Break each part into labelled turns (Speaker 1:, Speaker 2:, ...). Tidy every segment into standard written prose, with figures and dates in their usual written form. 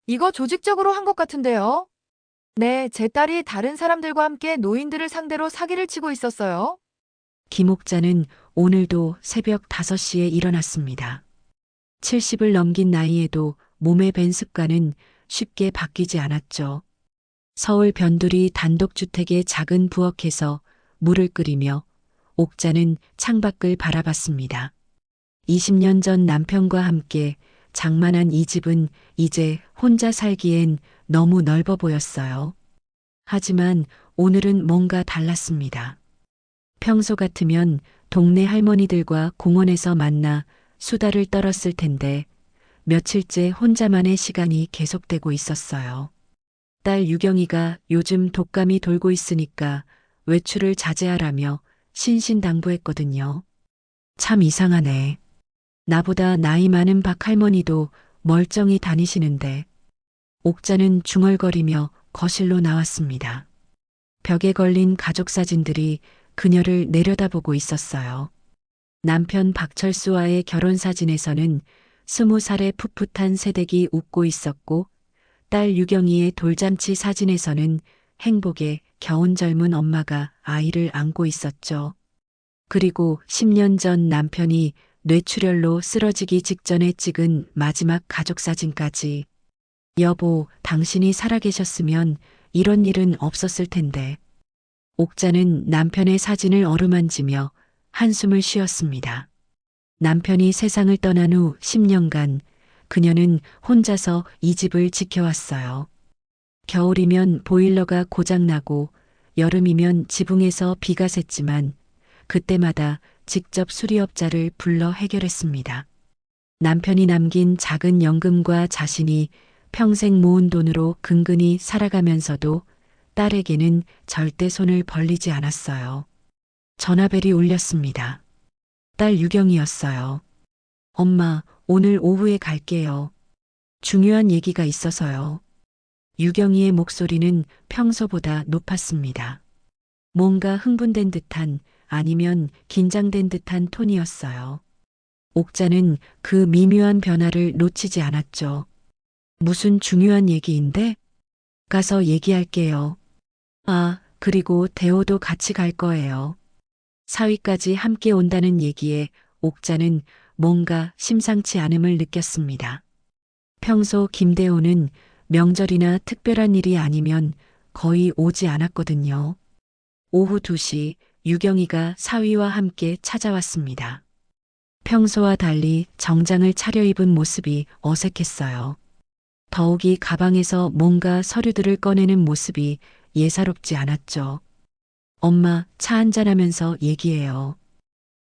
Speaker 1: 이거 조직적으로 한 것 같은데요. 네, 제 딸이 다른 사람들과 함께 노인들을 상대로 사기를 치고 있었어요.
Speaker 2: 김옥자는 오늘도 새벽 5시에 일어났습니다. 70을 넘긴 나이에도 몸의 밴 습관은 쉽게 바뀌지 않았죠. 서울 변두리 단독주택의 작은 부엌에서 물을 끓이며 옥자는 창밖을 바라봤습니다. 20년 전 남편과 함께 장만한 이 집은 이제 혼자 살기엔 너무 넓어 보였어요. 하지만 오늘은 뭔가 달랐습니다. 평소 같으면 동네 할머니들과 공원에서 만나 수다를 떨었을 텐데 며칠째 혼자만의 시간이 계속되고 있었어요. 딸 유경이가 요즘 독감이 돌고 있으니까 외출을 자제하라며 신신당부했거든요. 참 이상하네. 나보다 나이 많은 박 할머니도 멀쩡히 다니시는데 옥자는 중얼거리며 거실로 나왔습니다. 벽에 걸린 가족 사진들이 그녀를 내려다보고 있었어요. 남편 박철수와의 결혼 사진에서는 20살의 풋풋한 새댁이 웃고 있었고 딸 유경이의 돌잔치 사진에서는 행복에 겨운 젊은 엄마가 아이를 안고 있었죠. 그리고 10년 전 남편이 뇌출혈로 쓰러지기 직전에 찍은 마지막 가족 사진까지. 여보, 당신이 살아계셨으면 이런 일은 없었을 텐데. 옥자는 남편의 사진을 어루만지며 한숨을 쉬었습니다. 남편이 세상을 떠난 후 10년간 그녀는 혼자서 이 집을 지켜왔어요. 겨울이면 보일러가 고장나고 여름이면 지붕에서 비가 샜지만 그때마다 직접 수리업자를 불러 해결했습니다. 남편이 남긴 작은 연금과 자신이 평생 모은 돈으로 근근히 살아가면서도 딸에게는 절대 손을 벌리지 않았어요. 전화벨이 울렸습니다. 딸 유경이었어요. 엄마, 오늘 오후에 갈게요. 중요한 얘기가 있어서요. 유경이의 목소리는 평소보다 높았습니다. 뭔가 흥분된 듯한 아니면 긴장된 듯한 톤이었어요. 옥자는 그 미묘한 변화를 놓치지 않았죠. 무슨 중요한 얘기인데? 가서 얘기할게요. 아, 그리고 대호도 같이 갈 거예요. 사위까지 함께 온다는 얘기에 옥자는 뭔가 심상치 않음을 느꼈습니다. 평소 김대호는 명절이나 특별한 일이 아니면 거의 오지 않았거든요. 오후 2시 유경이가 사위와 함께 찾아왔습니다. 평소와 달리 정장을 차려입은 모습이 어색했어요. 더욱이 가방에서 뭔가 서류들을 꺼내는 모습이 예사롭지 않았죠. 엄마, 차 한잔하면서 얘기해요.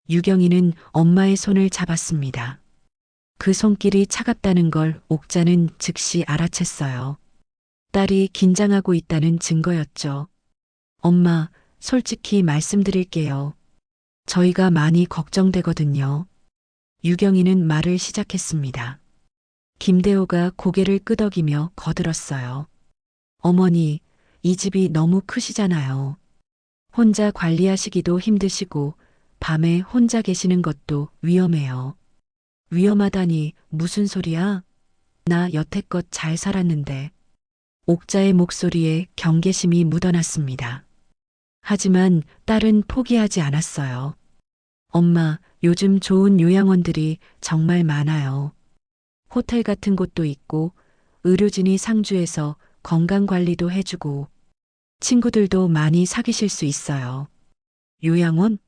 Speaker 2: 유경이는 엄마의 손을 잡았습니다. 그 손길이 차갑다는 걸 옥자는 즉시 알아챘어요. 딸이 긴장하고 있다는 증거였죠. 엄마, 솔직히 말씀드릴게요. 저희가 많이 걱정되거든요. 유경이는 말을 시작했습니다. 김대호가 고개를 끄덕이며 거들었어요. 어머니, 이 집이 너무 크시잖아요. 혼자 관리하시기도 힘드시고 밤에 혼자 계시는 것도 위험해요. 위험하다니 무슨 소리야? 나 여태껏 잘 살았는데. 옥자의 목소리에 경계심이 묻어났습니다. 하지만 딸은 포기하지 않았어요. 엄마, 요즘 좋은 요양원들이 정말 많아요. 호텔 같은 곳도 있고 의료진이 상주해서 건강관리도 해주고 친구들도 많이 사귀실 수 있어요. 요양원?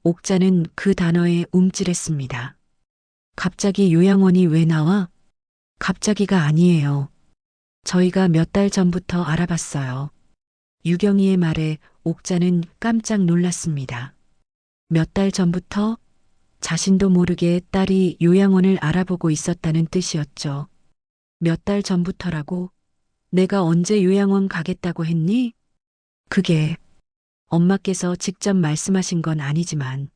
Speaker 2: 옥자는 그 단어에 움찔했습니다. 갑자기 요양원이 왜 나와? 갑자기가 아니에요. 저희가 몇 달 전부터 알아봤어요. 유경이의 말에 옥자는 깜짝 놀랐습니다. 몇 달 전부터 자신도 모르게 딸이 요양원을 알아보고 있었다는 뜻이었죠. 몇 달 전부터라고? 내가 언제 요양원 가겠다고 했니? 그게 엄마께서 직접 말씀하신 건 아니지만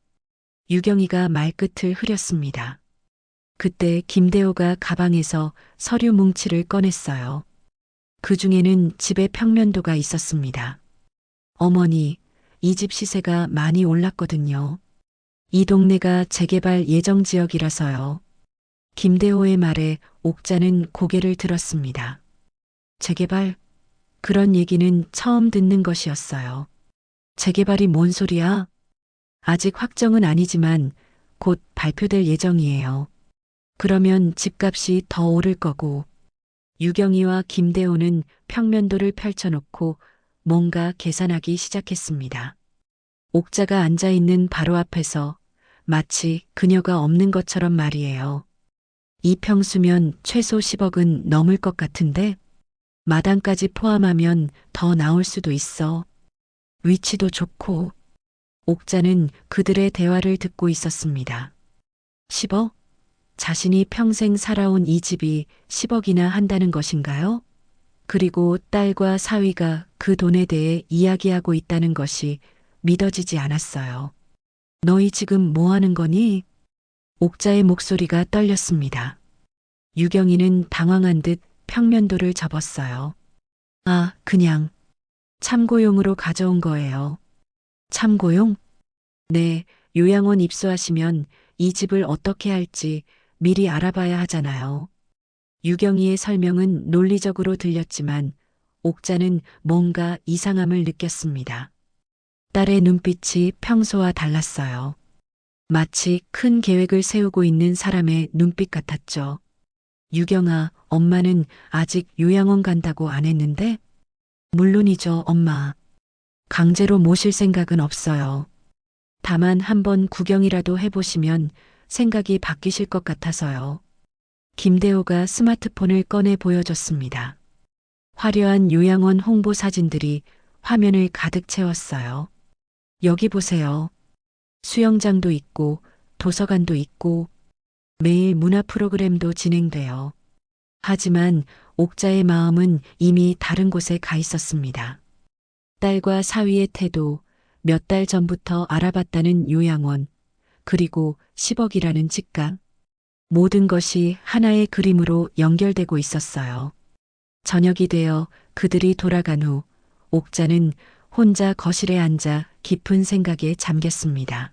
Speaker 2: 유경이가 말끝을 흐렸습니다. 그때 김대호가 가방에서 서류 뭉치를 꺼냈어요. 그 중에는 집의 평면도가 있었습니다. 어머니, 이 집 시세가 많이 올랐거든요. 이 동네가 재개발 예정 지역이라서요. 김대호의 말에 옥자는 고개를 들었습니다. 재개발? 그런 얘기는 처음 듣는 것이었어요. 재개발이 뭔 소리야? 아직 확정은 아니지만 곧 발표될 예정이에요. 그러면 집값이 더 오를 거고, 유경이와 김대호는 평면도를 펼쳐놓고 뭔가 계산하기 시작했습니다. 옥자가 앉아있는 바로 앞에서 마치 그녀가 없는 것처럼 말이에요. 이 평수면 최소 10억은 넘을 것 같은데 마당까지 포함하면 더 나올 수도 있어. 위치도 좋고. 옥자는 그들의 대화를 듣고 있었습니다. 10억? 자신이 평생 살아온 이 집이 10억이나 한다는 것인가요? 그리고 딸과 사위가 그 돈에 대해 이야기하고 있다는 것이 믿어지지 않았어요. 너희 지금 뭐 하는 거니? 옥자의 목소리가 떨렸습니다. 유경이는 당황한 듯 평면도를 접었어요. 아, 그냥 참고용으로 가져온 거예요. 참고용? 네, 요양원 입소하시면 이 집을 어떻게 할지 미리 알아봐야 하잖아요. 유경이의 설명은 논리적으로 들렸지만 옥자는 뭔가 이상함을 느꼈습니다. 딸의 눈빛이 평소와 달랐어요. 마치 큰 계획을 세우고 있는 사람의 눈빛 같았죠. 유경아, 엄마는 아직 요양원 간다고 안 했는데? 물론이죠, 엄마. 강제로 모실 생각은 없어요. 다만 한번 구경이라도 해보시면 생각이 바뀌실 것 같아서요. 김대호가 스마트폰을 꺼내 보여줬습니다. 화려한 요양원 홍보 사진들이 화면을 가득 채웠어요. 여기 보세요. 수영장도 있고 도서관도 있고 매일 문화 프로그램도 진행돼요. 하지만 옥자의 마음은 이미 다른 곳에 가 있었습니다. 딸과 사위의 태도, 몇 달 전부터 알아봤다는 요양원, 그리고 10억이라는 직감. 모든 것이 하나의 그림으로 연결되고 있었어요. 저녁이 되어 그들이 돌아간 후 옥자는 혼자 거실에 앉아 깊은 생각에 잠겼습니다.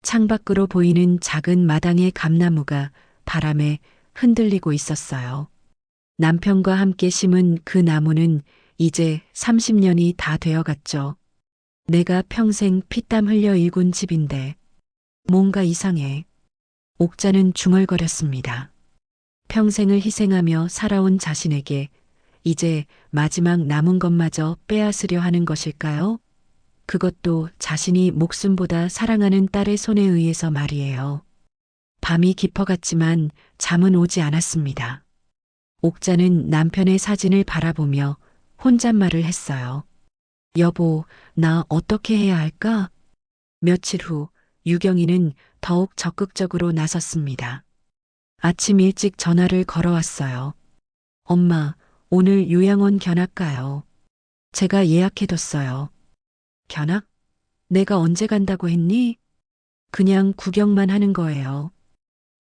Speaker 2: 창밖으로 보이는 작은 마당의 감나무가 바람에 흔들리고 있었어요. 남편과 함께 심은 그 나무는 이제 30년이 다 되어갔죠. 내가 평생 피땀 흘려 일군 집인데 뭔가 이상해. 옥자는 중얼거렸습니다. 평생을 희생하며 살아온 자신에게 이제 마지막 남은 것마저 빼앗으려 하는 것일까요? 그것도 자신이 목숨보다 사랑하는 딸의 손에 의해서 말이에요. 밤이 깊어갔지만 잠은 오지 않았습니다. 옥자는 남편의 사진을 바라보며 혼잣말을 했어요. 여보, 나 어떻게 해야 할까? 며칠 후 유경이는 더욱 적극적으로 나섰습니다. 아침 일찍 전화를 걸어왔어요. 엄마, 오늘 요양원 견학 가요. 제가 예약해뒀어요. 견학? 내가 언제 간다고 했니? 그냥 구경만 하는 거예요.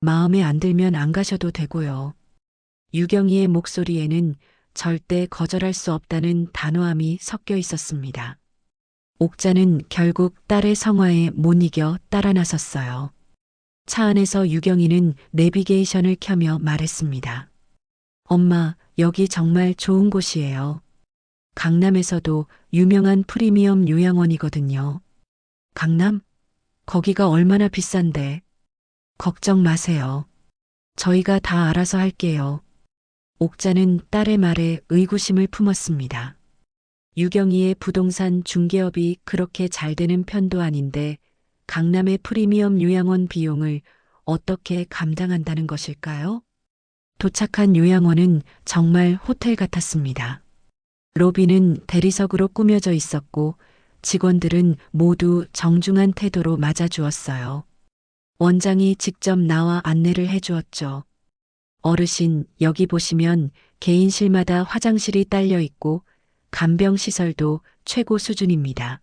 Speaker 2: 마음에 안 들면 안 가셔도 되고요. 유경이의 목소리에는 절대 거절할 수 없다는 단호함이 섞여 있었습니다. 옥자는 결국 딸의 성화에 못 이겨 따라 나섰어요. 차 안에서 유경이는 내비게이션을 켜며 말했습니다. 엄마, 여기 정말 좋은 곳이에요. 강남에서도 유명한 프리미엄 요양원이거든요. 강남? 거기가 얼마나 비싼데. 걱정 마세요. 저희가 다 알아서 할게요. 옥자는 딸의 말에 의구심을 품었습니다. 유경이의 부동산 중개업이 그렇게 잘 되는 편도 아닌데 강남의 프리미엄 요양원 비용을 어떻게 감당한다는 것일까요? 도착한 요양원은 정말 호텔 같았습니다. 로비는 대리석으로 꾸며져 있었고 직원들은 모두 정중한 태도로 맞아주었어요. 원장이 직접 나와 안내를 해주었죠. 어르신, 여기 보시면 개인실마다 화장실이 딸려 있고 간병 시설도 최고 수준입니다.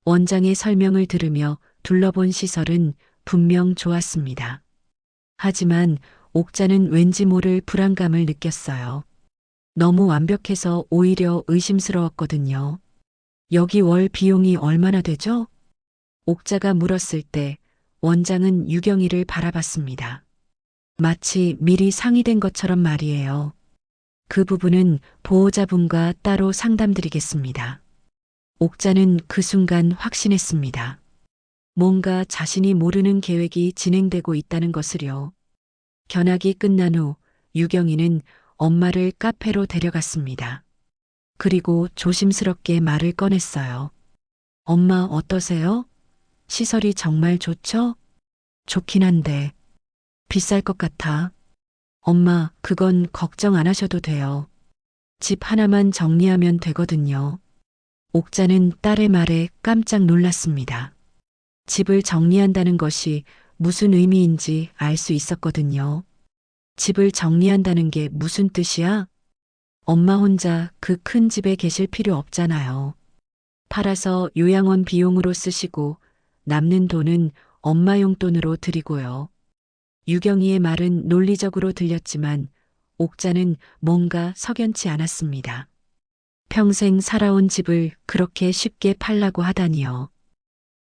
Speaker 2: 원장의 설명을 들으며 둘러본 시설은 분명 좋았습니다. 하지만 옥자는 왠지 모를 불안감을 느꼈어요. 너무 완벽해서 오히려 의심스러웠거든요. 여기 월 비용이 얼마나 되죠? 옥자가 물었을 때 원장은 유경이를 바라봤습니다. 마치 미리 상의된 것처럼 말이에요. 그 부분은 보호자분과 따로 상담드리겠습니다. 옥자는 그 순간 확신했습니다. 뭔가 자신이 모르는 계획이 진행되고 있다는 것을요. 견학이 끝난 후 유경이는 엄마를 카페로 데려갔습니다. 그리고 조심스럽게 말을 꺼냈어요. 엄마 어떠세요? 시설이 정말 좋죠? 좋긴 한데 비쌀 것 같아. 엄마, 그건 걱정 안 하셔도 돼요. 집 하나만 정리하면 되거든요. 옥자는 딸의 말에 깜짝 놀랐습니다. 집을 정리한다는 것이 무슨 의미인지 알 수 있었거든요. 집을 정리한다는 게 무슨 뜻이야? 엄마 혼자 그 큰 집에 계실 필요 없잖아요. 팔아서 요양원 비용으로 쓰시고 남는 돈은 엄마 용돈으로 드리고요. 유경이의 말은 논리적으로 들렸지만 옥자는 뭔가 석연치 않았습니다. 평생 살아온 집을 그렇게 쉽게 팔라고 하다니요.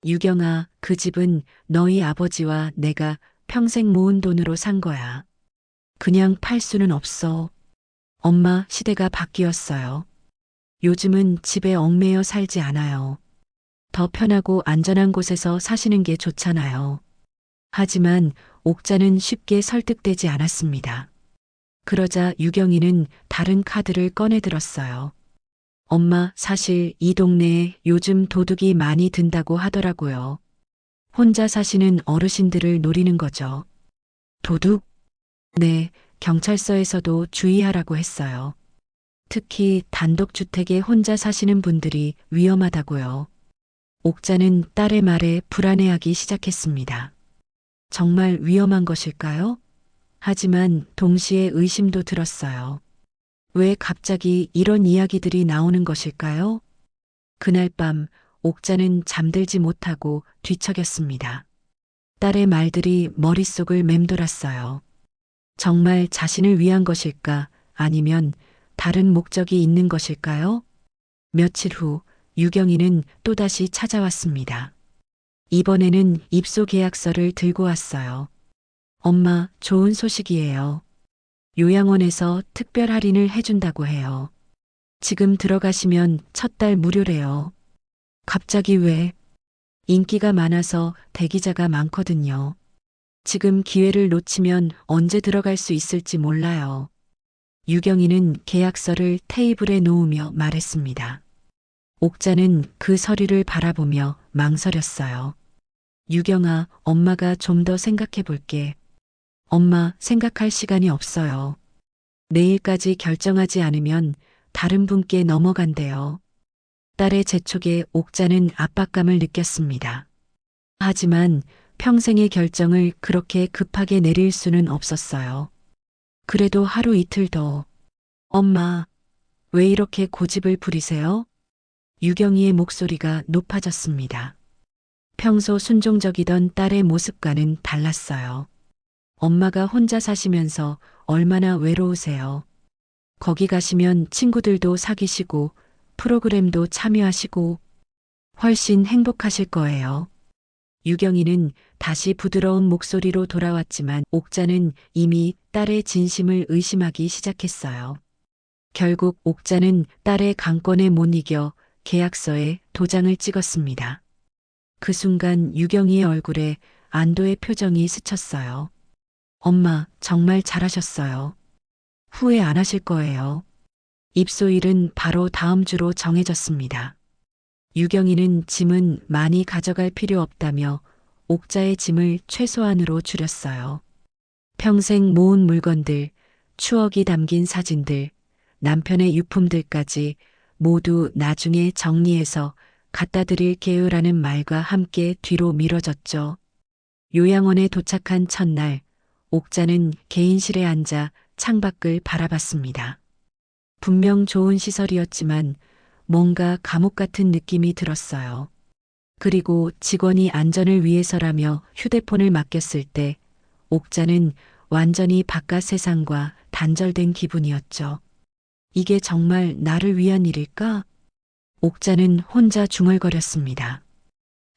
Speaker 2: 유경아, 그 집은 너희 아버지와 내가 평생 모은 돈으로 산 거야. 그냥 팔 수는 없어. 엄마, 시대가 바뀌었어요. 요즘은 집에 얽매여 살지 않아요. 더 편하고 안전한 곳에서 사시는 게 좋잖아요. 하지만 옥자는 쉽게 설득되지 않았습니다. 그러자 유경이는 다른 카드를 꺼내 들었어요. 엄마, 사실 이 동네에 요즘 도둑이 많이 든다고 하더라고요. 혼자 사시는 어르신들을 노리는 거죠. 도둑? 네, 경찰서에서도 주의하라고 했어요. 특히 단독주택에 혼자 사시는 분들이 위험하다고요. 옥자는 딸의 말에 불안해하기 시작했습니다. 정말 위험한 것일까요? 하지만 동시에 의심도 들었어요. 왜 갑자기 이런 이야기들이 나오는 것일까요? 그날 밤 옥자는 잠들지 못하고 뒤척였습니다. 딸의 말들이 머릿속을 맴돌았어요. 정말 자신을 위한 것일까? 아니면 다른 목적이 있는 것일까요? 며칠 후 유경이는 또다시 찾아왔습니다. 이번에는 입소 계약서를 들고 왔어요. 엄마, 좋은 소식이에요. 요양원에서 특별 할인을 해준다고 해요. 지금 들어가시면 첫 달 무료래요. 갑자기 왜? 인기가 많아서 대기자가 많거든요. 지금 기회를 놓치면 언제 들어갈 수 있을지 몰라요. 유경이는 계약서를 테이블에 놓으며 말했습니다. 옥자는 그 서류를 바라보며 망설였어요. 유경아, 엄마가 좀 더 생각해 볼게. 엄마, 생각할 시간이 없어요. 내일까지 결정하지 않으면 다른 분께 넘어간대요. 딸의 재촉에 옥자는 압박감을 느꼈습니다. 하지만 평생의 결정을 그렇게 급하게 내릴 수는 없었어요. 그래도 하루 이틀 더. 엄마, 왜 이렇게 고집을 부리세요? 유경이의 목소리가 높아졌습니다. 평소 순종적이던 딸의 모습과는 달랐어요. 엄마가 혼자 사시면서 얼마나 외로우세요. 거기 가시면 친구들도 사귀시고 프로그램도 참여하시고 훨씬 행복하실 거예요. 유경이는 다시 부드러운 목소리로 돌아왔지만 옥자는 이미 딸의 진심을 의심하기 시작했어요. 결국 옥자는 딸의 강권에 못 이겨 계약서에 도장을 찍었습니다. 그 순간 유경이의 얼굴에 안도의 표정이 스쳤어요. 엄마, 정말 잘하셨어요. 후회 안 하실 거예요. 입소일은 바로 다음 주로 정해졌습니다. 유경이는 짐은 많이 가져갈 필요 없다며 옥자의 짐을 최소한으로 줄였어요. 평생 모은 물건들, 추억이 담긴 사진들, 남편의 유품들까지 모두 나중에 정리해서 갖다 드릴게요라는 말과 함께 뒤로 미뤄졌죠. 요양원에 도착한 첫날, 옥자는 개인실에 앉아 창밖을 바라봤습니다. 분명 좋은 시설이었지만 뭔가 감옥 같은 느낌이 들었어요. 그리고 직원이 안전을 위해서라며 휴대폰을 맡겼을 때 옥자는 완전히 바깥 세상과 단절된 기분이었죠. 이게 정말 나를 위한 일일까? 옥자는 혼자 중얼거렸습니다.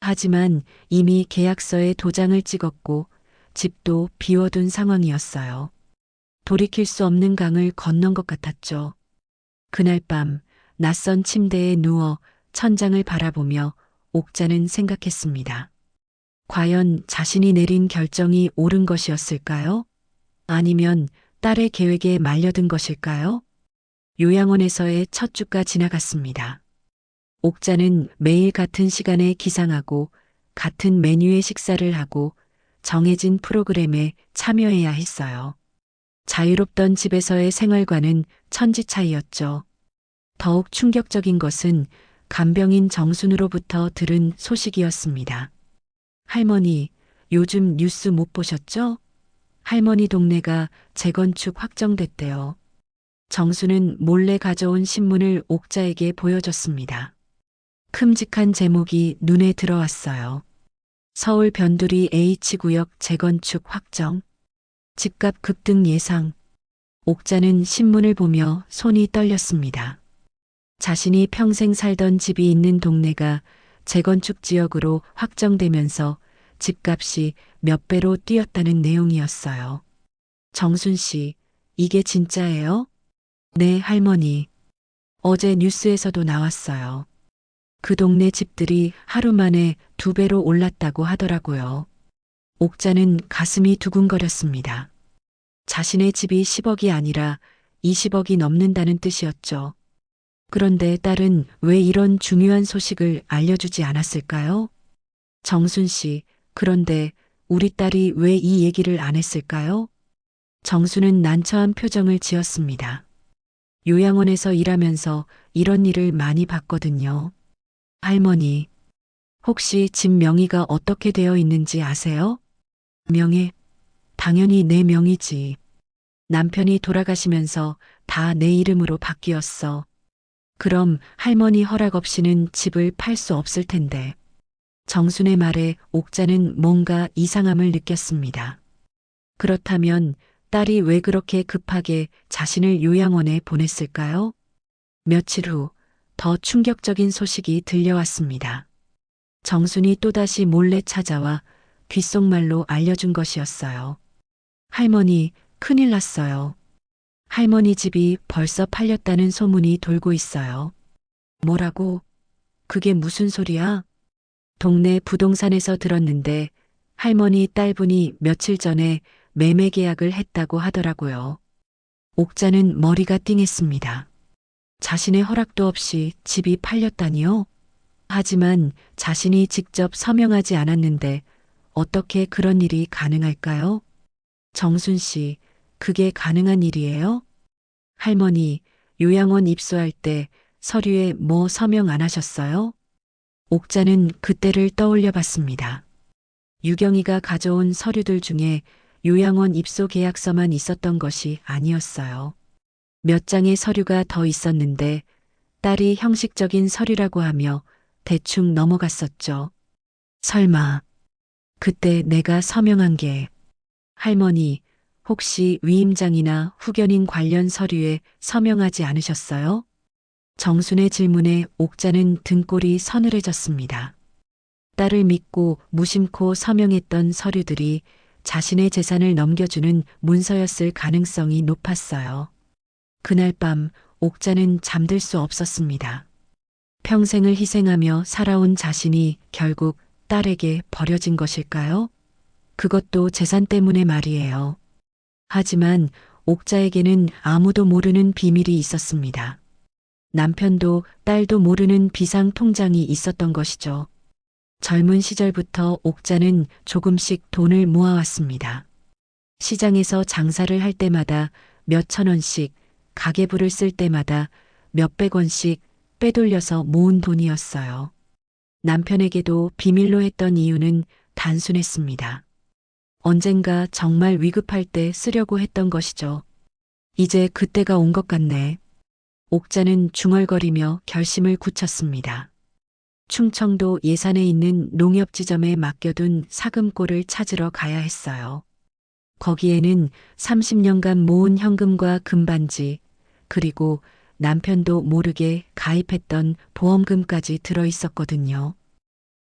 Speaker 2: 하지만 이미 계약서에 도장을 찍었고 집도 비워둔 상황이었어요. 돌이킬 수 없는 강을 건넌 것 같았죠. 그날 밤 낯선 침대에 누워 천장을 바라보며 옥자는 생각했습니다. 과연 자신이 내린 결정이 옳은 것이었을까요? 아니면 딸의 계획에 말려든 것일까요? 요양원에서의 첫 주가 지나갔습니다. 옥자는 매일 같은 시간에 기상하고 같은 메뉴의 식사를 하고 정해진 프로그램에 참여해야 했어요. 자유롭던 집에서의 생활과는 천지 차이였죠. 더욱 충격적인 것은 간병인 정순으로부터 들은 소식이었습니다. 할머니, 요즘 뉴스 못 보셨죠? 할머니 동네가 재건축 확정됐대요. 정수는 몰래 가져온 신문을 옥자에게 보여줬습니다. 큼직한 제목이 눈에 들어왔어요. 서울 변두리 H구역 재건축 확정. 집값 급등 예상. 옥자는 신문을 보며 손이 떨렸습니다. 자신이 평생 살던 집이 있는 동네가 재건축 지역으로 확정되면서 집값이 몇 배로 뛰었다는 내용이었어요. 정순 씨, 이게 진짜예요? 네, 할머니. 어제 뉴스에서도 나왔어요. 그 동네 집들이 하루 만에 2배로 올랐다고 하더라고요. 옥자는 가슴이 두근거렸습니다. 자신의 집이 10억이 아니라 20억이 넘는다는 뜻이었죠. 그런데 딸은 왜 이런 중요한 소식을 알려주지 않았을까요? 정순 씨, 그런데 우리 딸이 왜 이 얘기를 안 했을까요? 정순은 난처한 표정을 지었습니다. 요양원에서 일하면서 이런 일을 많이 봤거든요. 할머니, 혹시 집 명의가 어떻게 되어 있는지 아세요? 명예? 당연히 내 명의지. 남편이 돌아가시면서 다 내 이름으로 바뀌었어. 그럼 할머니 허락 없이는 집을 팔 수 없을 텐데. 정순의 말에 옥자는 뭔가 이상함을 느꼈습니다. 그렇다면 딸이 왜 그렇게 급하게 자신을 요양원에 보냈을까요? 며칠 후 더 충격적인 소식이 들려왔습니다. 정순이 또다시 몰래 찾아와 귓속말로 알려준 것이었어요. 할머니, 큰일 났어요. 할머니 집이 벌써 팔렸다는 소문이 돌고 있어요. 뭐라고? 그게 무슨 소리야? 동네 부동산에서 들었는데 할머니 딸분이 며칠 전에 매매 계약을 했다고 하더라고요. 옥자는 머리가 띵했습니다. 자신의 허락도 없이 집이 팔렸다니요? 하지만 자신이 직접 서명하지 않았는데 어떻게 그런 일이 가능할까요? 정순 씨, 그게 가능한 일이에요? 할머니, 요양원 입소할 때 서류에 뭐 서명 안 하셨어요? 옥자는 그때를 떠올려 봤습니다. 유경이가 가져온 서류들 중에 요양원 입소 계약서만 있었던 것이 아니었어요. 몇 장의 서류가 더 있었는데 딸이 형식적인 서류라고 하며 대충 넘어갔었죠. 설마 그때 내가 서명한 게 할머니 혹시 위임장이나 후견인 관련 서류에 서명하지 않으셨어요? 정순의 질문에 옥자는 등골이 서늘해졌습니다. 딸을 믿고 무심코 서명했던 서류들이 자신의 재산을 넘겨주는 문서였을 가능성이 높았어요. 그날 밤 옥자는 잠들 수 없었습니다. 평생을 희생하며 살아온 자신이 결국 딸에게 버려진 것일까요? 그것도 재산 때문에 말이에요. 하지만 옥자에게는 아무도 모르는 비밀이 있었습니다. 남편도 딸도 모르는 비상 통장이 있었던 것이죠. 젊은 시절부터 옥자는 조금씩 돈을 모아왔습니다. 시장에서 장사를 할 때마다 몇천 원씩, 가계부를 쓸 때마다 몇백 원씩 빼돌려서 모은 돈이었어요. 남편에게도 비밀로 했던 이유는 단순했습니다. 언젠가 정말 위급할 때 쓰려고 했던 것이죠. 이제 그때가 온 것 같네. 옥자는 중얼거리며 결심을 굳혔습니다. 충청도 예산에 있는 농협지점에 맡겨둔 사금고를 찾으러 가야 했어요. 거기에는 30년간 모은 현금과 금반지, 그리고 남편도 모르게 가입했던 보험금까지 들어 있었거든요.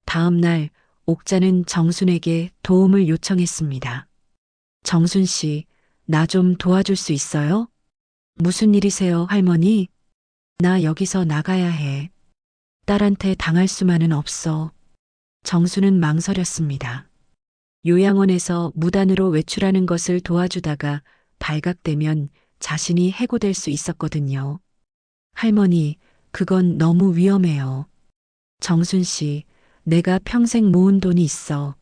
Speaker 2: 다음 날 옥자는 정순에게 도움을 요청했습니다. 정순 씨, 나 좀 도와줄 수 있어요? 무슨 일이세요, 할머니? 나 여기서 나가야 해. 딸한테 당할 수만은 없어. 정수는 망설였습니다. 요양원에서 무단으로 외출하는 것을 도와주다가 발각되면 자신이 해고될 수 있었거든요. 할머니, 그건 너무 위험해요. 정순 씨, 내가 평생 모은 돈이 있어.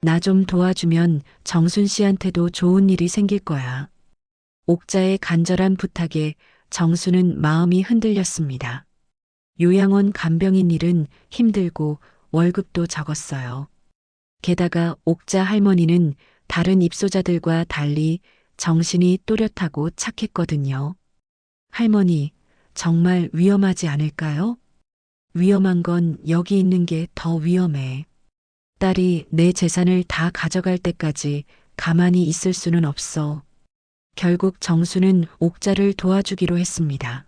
Speaker 2: 나 좀 도와주면 정순 씨한테도 좋은 일이 생길 거야. 옥자의 간절한 부탁에 정수는 마음이 흔들렸습니다. 요양원 간병인 일은 힘들고 월급도 적었어요. 게다가 옥자 할머니는 다른 입소자들과 달리 정신이 또렷하고 착했거든요. 할머니, 정말 위험하지 않을까요? 위험한 건 여기 있는 게 더 위험해. 딸이 내 재산을 다 가져갈 때까지 가만히 있을 수는 없어. 결국 정수는 옥자를 도와주기로 했습니다.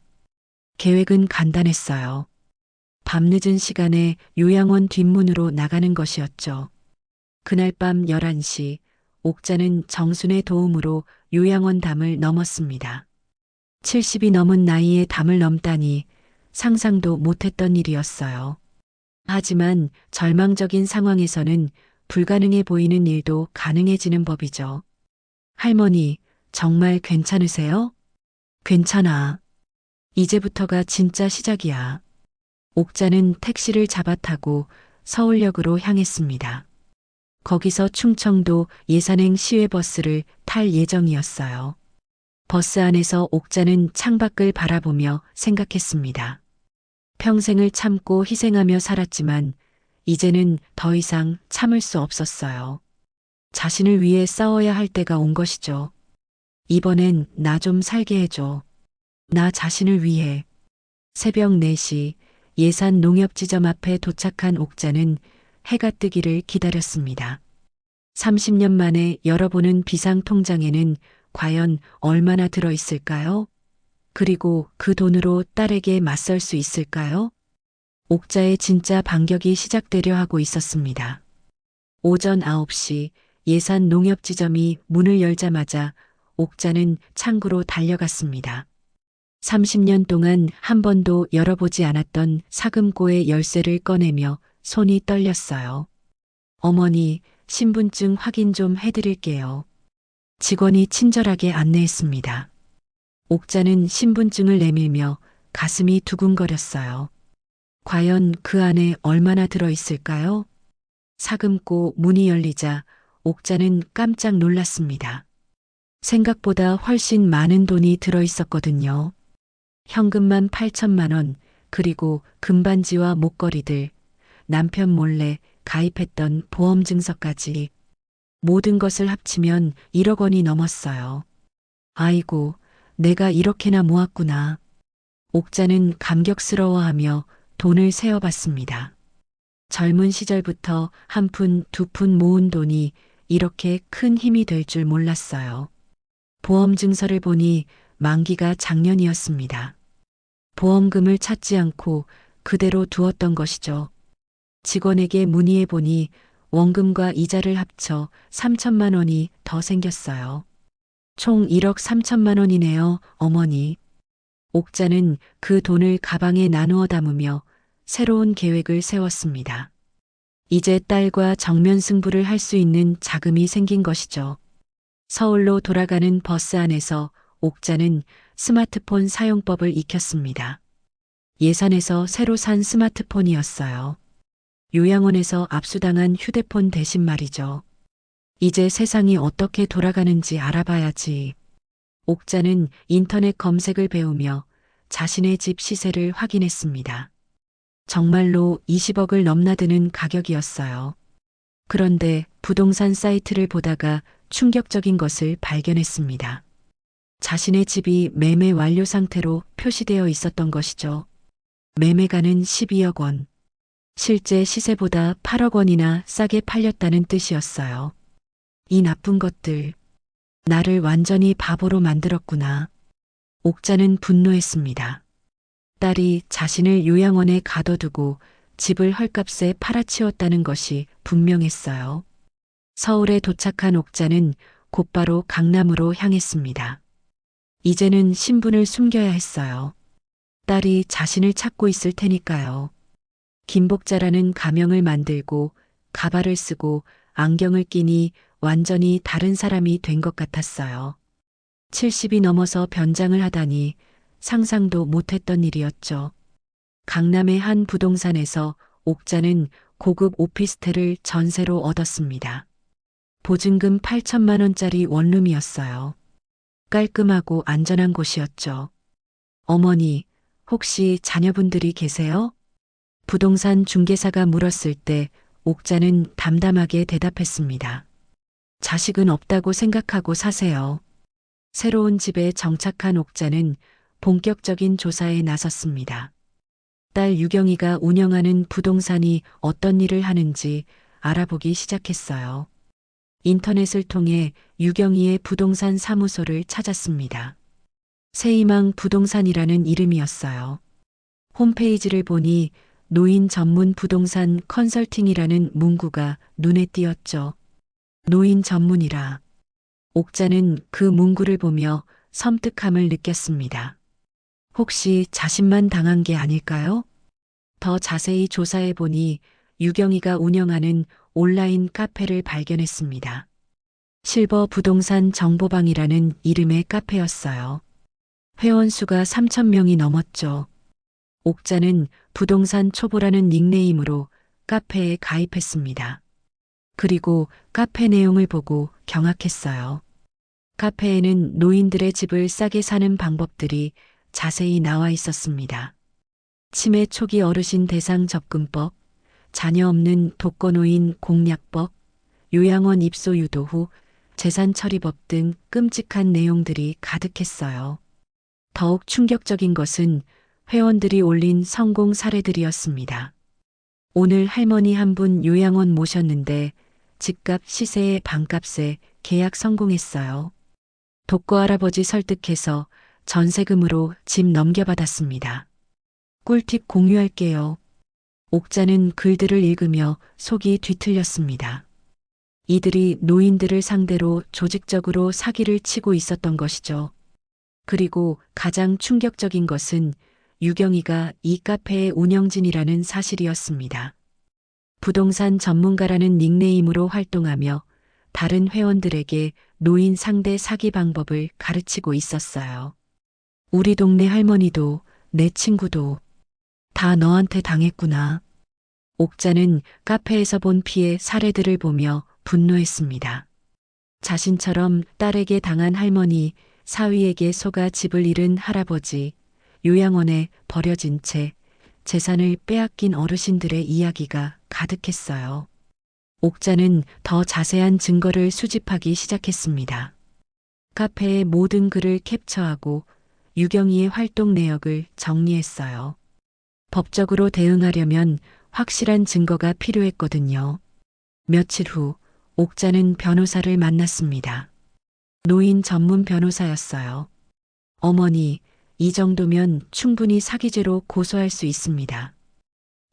Speaker 2: 계획은 간단했어요. 밤늦은 시간에 요양원 뒷문으로 나가는 것이었죠. 그날 밤 11시, 옥자는 정순의 도움으로 요양원 담을 넘었습니다. 70이 넘은 나이에 담을 넘다니 상상도 못했던 일이었어요. 하지만 절망적인 상황에서는 불가능해 보이는 일도 가능해지는 법이죠. 할머니, 정말 괜찮으세요? 괜찮아. 이제부터가 진짜 시작이야. 옥자는 택시를 잡아 타고 서울역으로 향했습니다. 거기서 충청도 예산행 시외버스를 탈 예정이었어요. 버스 안에서 옥자는 창밖을 바라보며 생각했습니다. 평생을 참고 희생하며 살았지만 이제는 더 이상 참을 수 없었어요. 자신을 위해 싸워야 할 때가 온 것이죠. 이번엔 나 좀 살게 해줘. 나 자신을 위해. 새벽 4시 예산 농협지점 앞에 도착한 옥자는 해가 뜨기를 기다렸습니다. 30년 만에 열어보는 비상통장에는 과연 얼마나 들어있을까요? 그리고 그 돈으로 딸에게 맞설 수 있을까요? 옥자의 진짜 반격이 시작되려 하고 있었습니다. 오전 9시 예산 농협지점이 문을 열자마자 옥자는 창구로 달려갔습니다. 30년 동안 한 번도 열어보지 않았던 사금고의 열쇠를 꺼내며 손이 떨렸어요. 어머니, 신분증 확인 좀 해드릴게요. 직원이 친절하게 안내했습니다. 옥자는 신분증을 내밀며 가슴이 두근거렸어요. 과연 그 안에 얼마나 들어있을까요? 사금고 문이 열리자 옥자는 깜짝 놀랐습니다. 생각보다 훨씬 많은 돈이 들어있었거든요. 현금만 8천만 원, 그리고 금반지와 목걸이들, 남편 몰래 가입했던 보험 증서까지 모든 것을 합치면 1억 원이 넘었어요. 아이고, 내가 이렇게나 모았구나. 옥자는 감격스러워하며 돈을 세어봤습니다. 젊은 시절부터 한 푼, 두 푼 모은 돈이 이렇게 큰 힘이 될 줄 몰랐어요. 보험 증서를 보니 만기가 작년이었습니다. 보험금을 찾지 않고 그대로 두었던 것이죠. 직원에게 문의해 보니 원금과 이자를 합쳐 3천만 원이 더 생겼어요. 총 1억 3천만 원이네요, 어머니. 옥자는 그 돈을 가방에 나누어 담으며 새로운 계획을 세웠습니다. 이제 딸과 정면 승부를 할 수 있는 자금이 생긴 것이죠. 서울로 돌아가는 버스 안에서 옥자는 스마트폰 사용법을 익혔습니다. 예산에서 새로 산 스마트폰이었어요. 요양원에서 압수당한 휴대폰 대신 말이죠. 이제 세상이 어떻게 돌아가는지 알아봐야지. 옥자는 인터넷 검색을 배우며 자신의 집 시세를 확인했습니다. 정말로 20억을 넘나드는 가격이었어요. 그런데 부동산 사이트를 보다가 충격적인 것을 발견했습니다. 자신의 집이 매매 완료 상태로 표시되어 있었던 것이죠. 매매가는 12억 원. 실제 시세보다 8억 원이나 싸게 팔렸다는 뜻이었어요. 이 나쁜 것들. 나를 완전히 바보로 만들었구나. 옥자는 분노했습니다. 딸이 자신을 요양원에 가둬두고 집을 헐값에 팔아치웠다는 것이 분명했어요. 서울에 도착한 옥자는 곧바로 강남으로 향했습니다. 이제는 신분을 숨겨야 했어요. 딸이 자신을 찾고 있을 테니까요. 김복자라는 가명을 만들고 가발을 쓰고 안경을 끼니 완전히 다른 사람이 된 것 같았어요. 70이 넘어서 변장을 하다니 상상도 못했던 일이었죠. 강남의 한 부동산에서 옥자는 고급 오피스텔을 전세로 얻었습니다. 보증금 8천만 원짜리 원룸이었어요. 깔끔하고 안전한 곳이었죠. 어머니, 혹시 자녀분들이 계세요? 부동산 중개사가 물었을 때 옥자는 담담하게 대답했습니다. 자식은 없다고 생각하고 사세요. 새로운 집에 정착한 옥자는 본격적인 조사에 나섰습니다. 딸 유경이가 운영하는 부동산이 어떤 일을 하는지 알아보기 시작했어요. 인터넷을 통해 유경이의 부동산 사무소를 찾았습니다. 새희망 부동산이라는 이름이었어요. 홈페이지를 보니 노인 전문 부동산 컨설팅이라는 문구가 눈에 띄었죠. 노인 전문이라. 옥자는 그 문구를 보며 섬뜩함을 느꼈습니다. 혹시 자신만 당한 게 아닐까요? 더 자세히 조사해 보니 유경이가 운영하는 온라인 카페를 발견했습니다. 실버 부동산 정보방이라는 이름의 카페였어요. 회원 수가 3,000명이 넘었죠. 옥자는 부동산 초보라는 닉네임으로 카페에 가입했습니다. 그리고 카페 내용을 보고 경악했어요. 카페에는 노인들의 집을 싸게 사는 방법들이 자세히 나와 있었습니다. 치매 초기 어르신 대상 접근법, 자녀 없는 독거노인 공략법, 요양원 입소 유도 후 재산 처리법 등 끔찍한 내용들이 가득했어요. 더욱 충격적인 것은 회원들이 올린 성공 사례들이었습니다. 오늘 할머니 한 분 요양원 모셨는데 집값 시세의 반값에 계약 성공했어요. 독거 할아버지 설득해서 전세금으로 집 넘겨받았습니다. 꿀팁 공유할게요. 옥자는 글들을 읽으며 속이 뒤틀렸습니다. 이들이 노인들을 상대로 조직적으로 사기를 치고 있었던 것이죠. 그리고 가장 충격적인 것은 유경이가 이 카페의 운영진이라는 사실이었습니다. 부동산 전문가라는 닉네임으로 활동하며 다른 회원들에게 노인 상대 사기 방법을 가르치고 있었어요. 우리 동네 할머니도 내 친구도 다 너한테 당했구나. 옥자는 카페에서 본 피해 사례들을 보며 분노했습니다. 자신처럼 딸에게 당한 할머니, 사위에게 속아 집을 잃은 할아버지, 요양원에 버려진 채 재산을 빼앗긴 어르신들의 이야기가 가득했어요. 옥자는 더 자세한 증거를 수집하기 시작했습니다. 카페의 모든 글을 캡처하고 유경이의 활동 내역을 정리했어요. 법적으로 대응하려면 확실한 증거가 필요했거든요. 며칠 후 옥자는 변호사를 만났습니다. 노인 전문 변호사였어요. 어머니, 이 정도면 충분히 사기죄로 고소할 수 있습니다.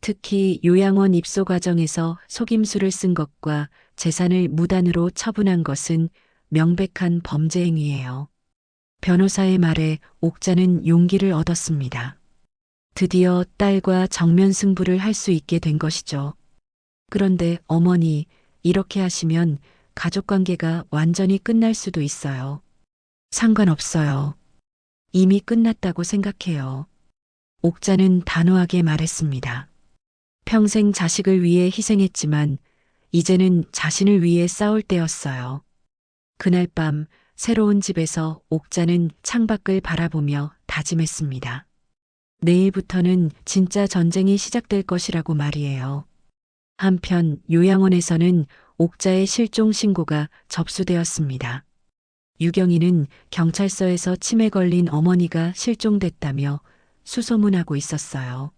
Speaker 2: 특히 요양원 입소 과정에서 속임수를 쓴 것과 재산을 무단으로 처분한 것은 명백한 범죄 행위예요. 변호사의 말에 옥자는 용기를 얻었습니다. 드디어 딸과 정면 승부를 할 수 있게 된 것이죠. 그런데 어머니, 이렇게 하시면 가족관계가 완전히 끝날 수도 있어요. 상관없어요. 이미 끝났다고 생각해요. 옥자는 단호하게 말했습니다. 평생 자식을 위해 희생했지만 이제는 자신을 위해 싸울 때였어요. 그날 밤 새로운 집에서 옥자는 창밖을 바라보며 다짐했습니다. 내일부터는 진짜 전쟁이 시작될 것이라고 말이에요. 한편 요양원에서는 옥자의 실종 신고가 접수되었습니다. 유경이는 경찰서에서 치매 걸린 어머니가 실종됐다며 수소문하고 있었어요.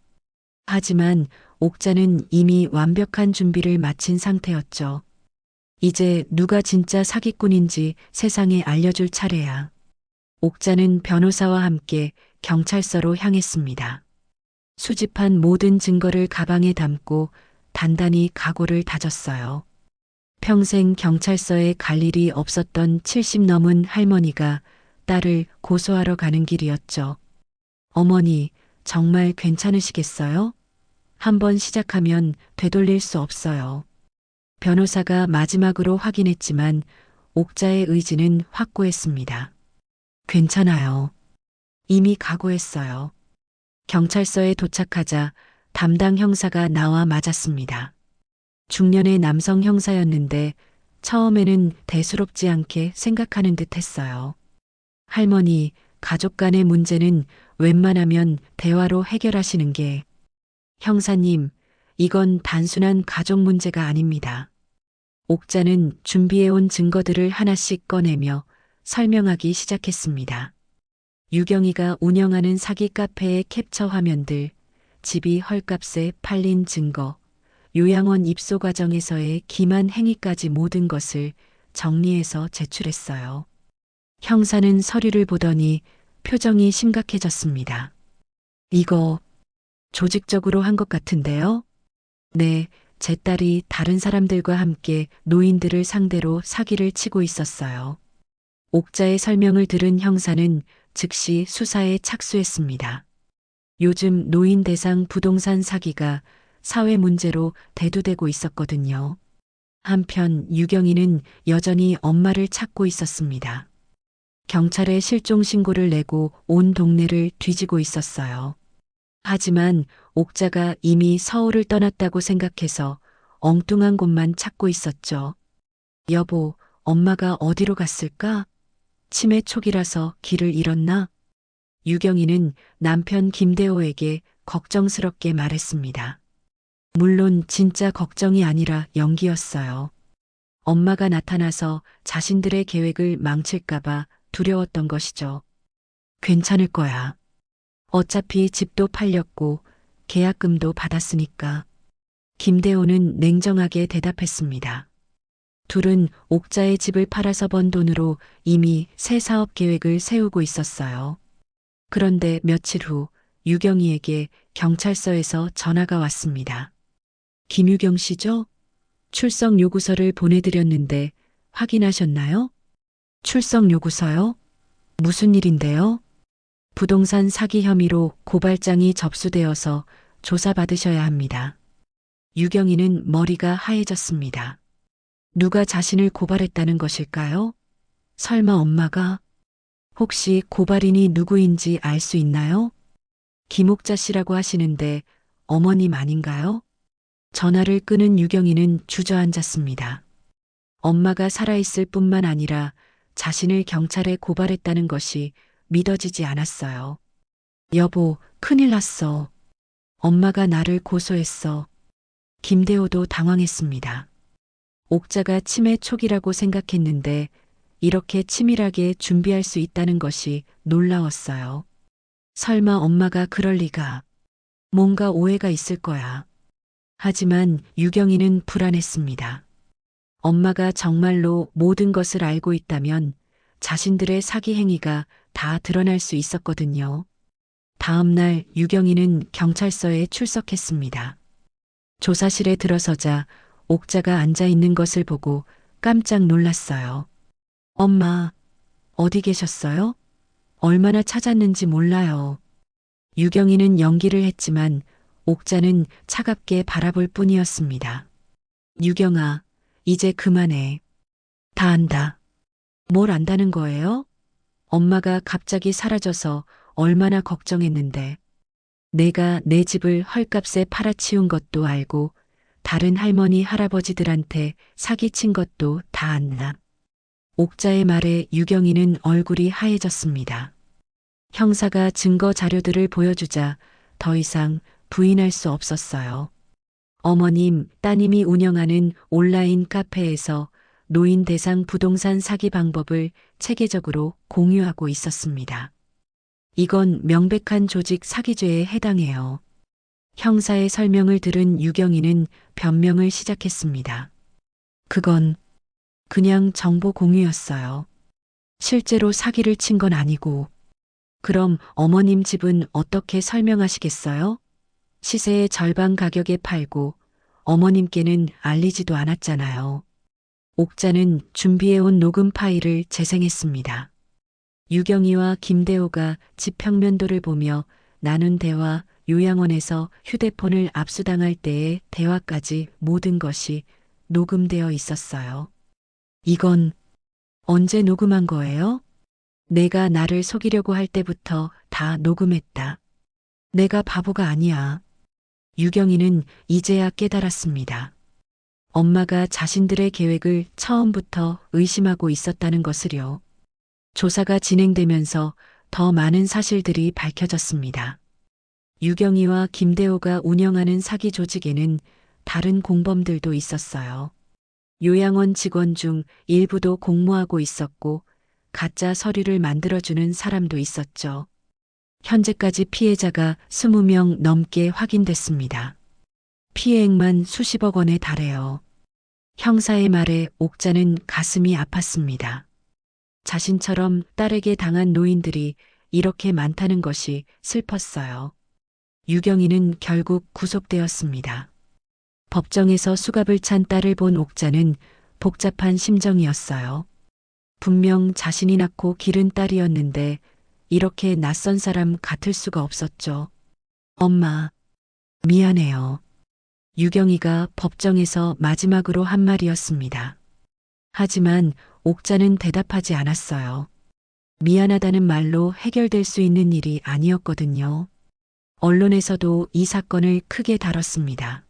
Speaker 2: 하지만 옥자는 이미 완벽한 준비를 마친 상태였죠. 이제 누가 진짜 사기꾼인지 세상에 알려줄 차례야. 옥자는 변호사와 함께 경찰서로 향했습니다. 수집한 모든 증거를 가방에 담고 단단히 각오를 다졌어요. 평생 경찰서에 갈 일이 없었던 70 넘은 할머니가 딸을 고소하러 가는 길이었죠. 어머니, 정말 괜찮으시겠어요? 한번 시작하면 되돌릴 수 없어요. 변호사가 마지막으로 확인했지만 옥자의 의지는 확고했습니다. 괜찮아요. 이미 각오했어요. 경찰서에 도착하자 담당 형사가 나와 맞았습니다. 중년의 남성 형사였는데 처음에는 대수롭지 않게 생각하는 듯 했어요. 할머니, 가족 간의 문제는 웬만하면 대화로 해결하시는 게. 형사님, 이건 단순한 가족 문제가 아닙니다. 옥자는 준비해온 증거들을 하나씩 꺼내며 설명하기 시작했습니다. 유경이가 운영하는 사기 카페의 캡처 화면들, 집이 헐값에 팔린 증거, 요양원 입소 과정에서의 기만 행위까지 모든 것을 정리해서 제출했어요. 형사는 서류를 보더니 표정이 심각해졌습니다. 이거 조직적으로 한 것 같은데요? 네, 제 딸이 다른 사람들과 함께 노인들을 상대로 사기를 치고 있었어요. 옥자의 설명을 들은 형사는 즉시 수사에 착수했습니다. 요즘 노인 대상 부동산 사기가 사회 문제로 대두되고 있었거든요. 한편 유경이는 여전히 엄마를 찾고 있었습니다. 경찰에 실종 신고를 내고 온 동네를 뒤지고 있었어요. 하지만 옥자가 이미 서울을 떠났다고 생각해서 엉뚱한 곳만 찾고 있었죠. 여보, 엄마가 어디로 갔을까? 치매 초기라서 길을 잃었나? 유경이는 남편 김대호에게 걱정스럽게 말했습니다. 물론 진짜 걱정이 아니라 연기였어요. 엄마가 나타나서 자신들의 계획을 망칠까봐 두려웠던 것이죠. 괜찮을 거야. 어차피 집도 팔렸고 계약금도 받았으니까. 김대호는 냉정하게 대답했습니다. 둘은 옥자의 집을 팔아서 번 돈으로 이미 새 사업 계획을 세우고 있었어요. 그런데 며칠 후 유경이에게 경찰서에서 전화가 왔습니다. 김유경 씨죠? 출석 요구서를 보내드렸는데 확인하셨나요? 출석 요구서요? 무슨 일인데요? 부동산 사기 혐의로 고발장이 접수되어서 조사받으셔야 합니다. 유경이는 머리가 하얘졌습니다. 누가 자신을 고발했다는 것일까요? 설마 엄마가? 혹시 고발인이 누구인지 알 수 있나요? 김옥자 씨라고 하시는데 어머님 아닌가요? 전화를 끊은 유경이는 주저앉았습니다. 엄마가 살아있을 뿐만 아니라 자신을 경찰에 고발했다는 것이 믿어지지 않았어요. 여보, 큰일 났어. 엄마가 나를 고소했어. 김대호도 당황했습니다. 옥자가 치매 초기라고 생각했는데 이렇게 치밀하게 준비할 수 있다는 것이 놀라웠어요. 설마 엄마가 그럴 리가. 뭔가 오해가 있을 거야. 하지만 유경이는 불안했습니다. 엄마가 정말로 모든 것을 알고 있다면 자신들의 사기 행위가 다 드러날 수 있었거든요. 다음 날 유경이는 경찰서에 출석했습니다. 조사실에 들어서자 옥자가 앉아 있는 것을 보고 깜짝 놀랐어요. 엄마, 어디 계셨어요? 얼마나 찾았는지 몰라요. 유경이는 연기를 했지만 옥자는 차갑게 바라볼 뿐이었습니다. 유경아, 이제 그만해. 다 안다. 뭘 안다는 거예요? 엄마가 갑자기 사라져서 얼마나 걱정했는데. 내가 내 집을 헐값에 팔아치운 것도 알고 다른 할머니 할아버지들한테 사기친 것도 다 안다. 옥자의 말에 유경이는 얼굴이 하얘졌습니다. 형사가 증거 자료들을 보여주자 더 이상 부인할 수 없었어요. 어머님, 따님이 운영하는 온라인 카페에서 노인 대상 부동산 사기 방법을 체계적으로 공유하고 있었습니다. 이건 명백한 조직 사기죄에 해당해요. 형사의 설명을 들은 유경이는 변명을 시작했습니다. 그건 그냥 정보 공유였어요. 실제로 사기를 친 건 아니고. 그럼 어머님 집은 어떻게 설명하시겠어요? 시세의 절반 가격에 팔고 어머님께는 알리지도 않았잖아요. 옥자는 준비해온 녹음 파일을 재생했습니다. 유경이와 김대호가 집 평면도를 보며 나눈 대화, 요양원에서 휴대폰을 압수당할 때의 대화까지 모든 것이 녹음되어 있었어요. 이건 언제 녹음한 거예요? 내가 나를 속이려고 할 때부터 다 녹음했다. 내가 바보가 아니야. 유경이는 이제야 깨달았습니다. 엄마가 자신들의 계획을 처음부터 의심하고 있었다는 것을요. 조사가 진행되면서 더 많은 사실들이 밝혀졌습니다. 유경이와 김대호가 운영하는 사기 조직에는 다른 공범들도 있었어요. 요양원 직원 중 일부도 공모하고 있었고, 가짜 서류를 만들어주는 사람도 있었죠. 현재까지 피해자가 20명 넘게 확인됐습니다. 피해액만 수십억 원에 달해요. 형사의 말에 옥자는 가슴이 아팠습니다. 자신처럼 딸에게 당한 노인들이 이렇게 많다는 것이 슬펐어요. 유경이는 결국 구속되었습니다. 법정에서 수갑을 찬 딸을 본 옥자는 복잡한 심정이었어요. 분명 자신이 낳고 기른 딸이었는데 이렇게 낯선 사람 같을 수가 없었죠. 엄마, 미안해요. 유경이가 법정에서 마지막으로 한 말이었습니다. 하지만 옥자는 대답하지 않았어요. 미안하다는 말로 해결될 수 있는 일이 아니었거든요. 언론에서도 이 사건을 크게 다뤘습니다.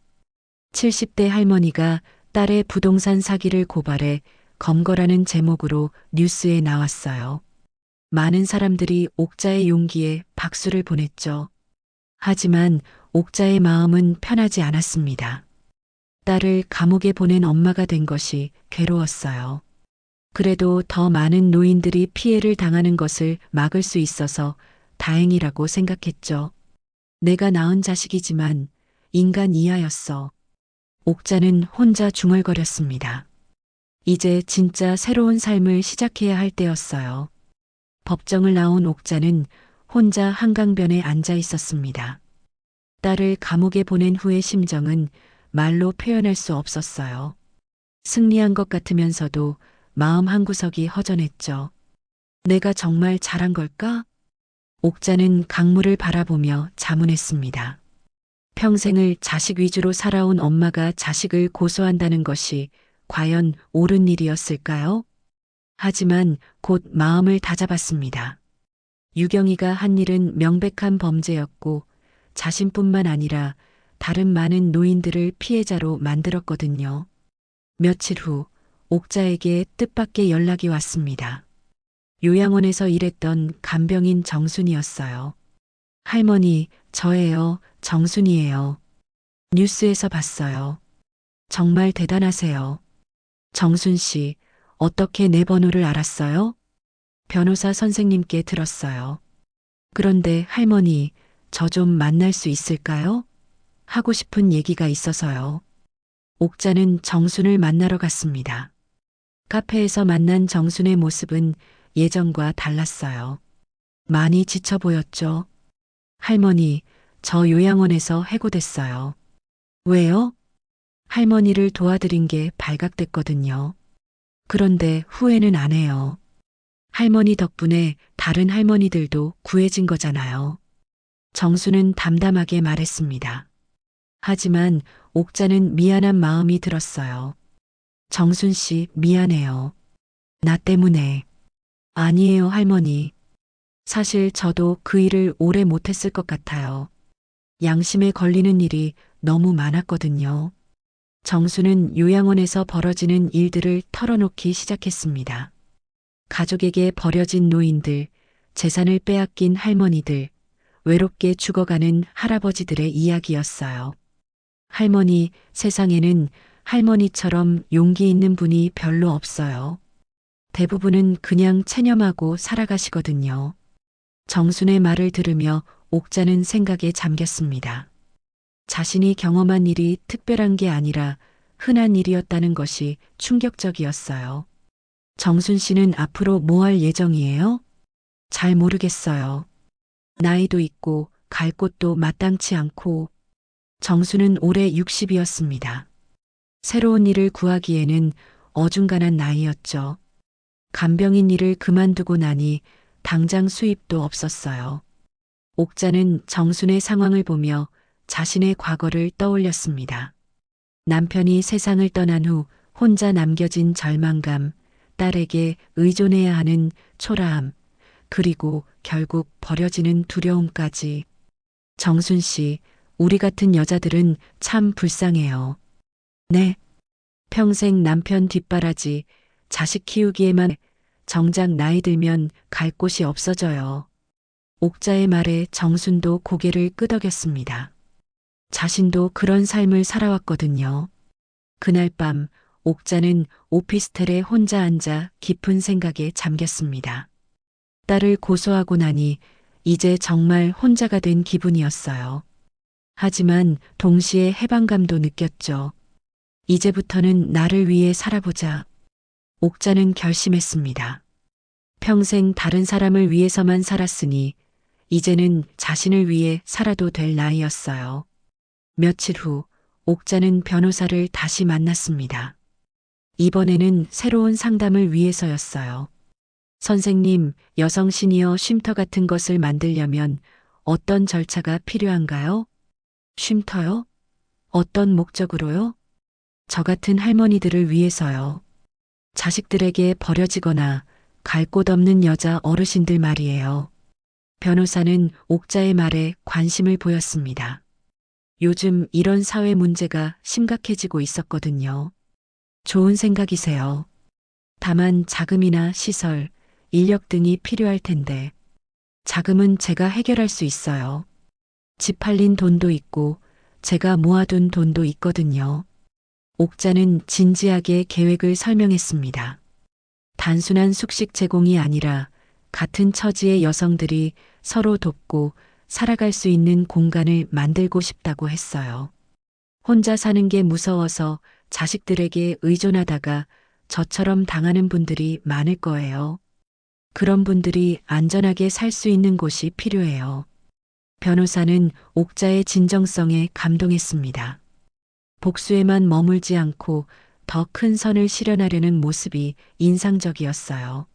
Speaker 2: 70대 할머니가 딸의 부동산 사기를 고발해 검거라는 제목으로 뉴스에 나왔어요. 많은 사람들이 옥자의 용기에 박수를 보냈죠. 하지만 옥자의 마음은 편하지 않았습니다. 딸을 감옥에 보낸 엄마가 된 것이 괴로웠어요. 그래도 더 많은 노인들이 피해를 당하는 것을 막을 수 있어서 다행이라고 생각했죠. 내가 낳은 자식이지만 인간 이하였어. 옥자는 혼자 중얼거렸습니다. 이제 진짜 새로운 삶을 시작해야 할 때였어요. 법정을 나온 옥자는 혼자 한강변에 앉아 있었습니다. 딸을 감옥에 보낸 후의 심정은 말로 표현할 수 없었어요. 승리한 것 같으면서도 마음 한구석이 허전했죠. 내가 정말 잘한 걸까? 옥자는 강물을 바라보며 자문했습니다. 평생을 자식 위주로 살아온 엄마가 자식을 고소한다는 것이 과연 옳은 일이었을까요? 하지만 곧 마음을 다잡았습니다. 유경이가 한 일은 명백한 범죄였고 자신뿐만 아니라 다른 많은 노인들을 피해자로 만들었거든요. 며칠 후 옥자에게 뜻밖의 연락이 왔습니다. 요양원에서 일했던 간병인 정순이었어요. 할머니, 저예요. 정순이에요. 뉴스에서 봤어요. 정말 대단하세요. 정순 씨, 어떻게 내 번호를 알았어요? 변호사 선생님께 들었어요. 그런데 할머니, 저 좀 만날 수 있을까요? 하고 싶은 얘기가 있어서요. 옥자는 정순을 만나러 갔습니다. 카페에서 만난 정순의 모습은 예전과 달랐어요. 많이 지쳐 보였죠. 할머니, 저 요양원에서 해고됐어요. 왜요? 할머니를 도와드린 게 발각됐거든요. 그런데 후회는 안 해요. 할머니 덕분에 다른 할머니들도 구해진 거잖아요. 정수는 담담하게 말했습니다. 하지만 옥자는 미안한 마음이 들었어요. 정순 씨, 미안해요. 나 때문에. 아니에요, 할머니. 사실 저도 그 일을 오래 못했을 것 같아요. 양심에 걸리는 일이 너무 많았거든요. 정수는 요양원에서 벌어지는 일들을 털어놓기 시작했습니다. 가족에게 버려진 노인들, 재산을 빼앗긴 할머니들, 외롭게 죽어가는 할아버지들의 이야기였어요. 할머니, 세상에는 할머니처럼 용기 있는 분이 별로 없어요. 대부분은 그냥 체념하고 살아가시거든요. 정순의 말을 들으며 옥자는 생각에 잠겼습니다. 자신이 경험한 일이 특별한 게 아니라 흔한 일이었다는 것이 충격적이었어요. 정순 씨는 앞으로 뭐 할 예정이에요? 잘 모르겠어요. 나이도 있고 갈 곳도 마땅치 않고. 정수는 올해 60이었습니다. 새로운 일을 구하기에는 어중간한 나이였죠. 간병인 일을 그만두고 나니 당장 수입도 없었어요. 옥자는 정순의 상황을 보며 자신의 과거를 떠올렸습니다. 남편이 세상을 떠난 후 혼자 남겨진 절망감, 딸에게 의존해야 하는 초라함, 그리고 결국 버려지는 두려움까지. 정순 씨, 우리 같은 여자들은 참 불쌍해요. 네. 평생 남편 뒷바라지, 자식 키우기에만 정작 나이 들면 갈 곳이 없어져요. 옥자의 말에 정순도 고개를 끄덕였습니다. 자신도 그런 삶을 살아왔거든요. 그날 밤 옥자는 오피스텔에 혼자 앉아 깊은 생각에 잠겼습니다. 딸을 고소하고 나니 이제 정말 혼자가 된 기분이었어요. 하지만 동시에 해방감도 느꼈죠. 이제부터는 나를 위해 살아보자. 옥자는 결심했습니다. 평생 다른 사람을 위해서만 살았으니 이제는 자신을 위해 살아도 될 나이였어요. 며칠 후 옥자는 변호사를 다시 만났습니다. 이번에는 새로운 상담을 위해서였어요. 선생님, 여성 시니어 쉼터 같은 것을 만들려면 어떤 절차가 필요한가요? 쉼터요? 어떤 목적으로요? 저 같은 할머니들을 위해서요. 자식들에게 버려지거나 갈 곳 없는 여자 어르신들 말이에요. 변호사는 옥자의 말에 관심을 보였습니다. 요즘 이런 사회 문제가 심각해지고 있었거든요. 좋은 생각이세요. 다만 자금이나 시설, 인력 등이 필요할 텐데 자금은 제가 해결할 수 있어요. 집 팔린 돈도 있고 제가 모아둔 돈도 있거든요. 옥자는 진지하게 계획을 설명했습니다. 단순한 숙식 제공이 아니라 같은 처지의 여성들이 서로 돕고 살아갈 수 있는 공간을 만들고 싶다고 했어요. 혼자 사는 게 무서워서 자식들에게 의존하다가 저처럼 당하는 분들이 많을 거예요. 그런 분들이 안전하게 살 수 있는 곳이 필요해요. 변호사는 옥자의 진정성에 감동했습니다. 복수에만 머물지 않고 더 큰 선을 실현하려는 모습이 인상적이었어요.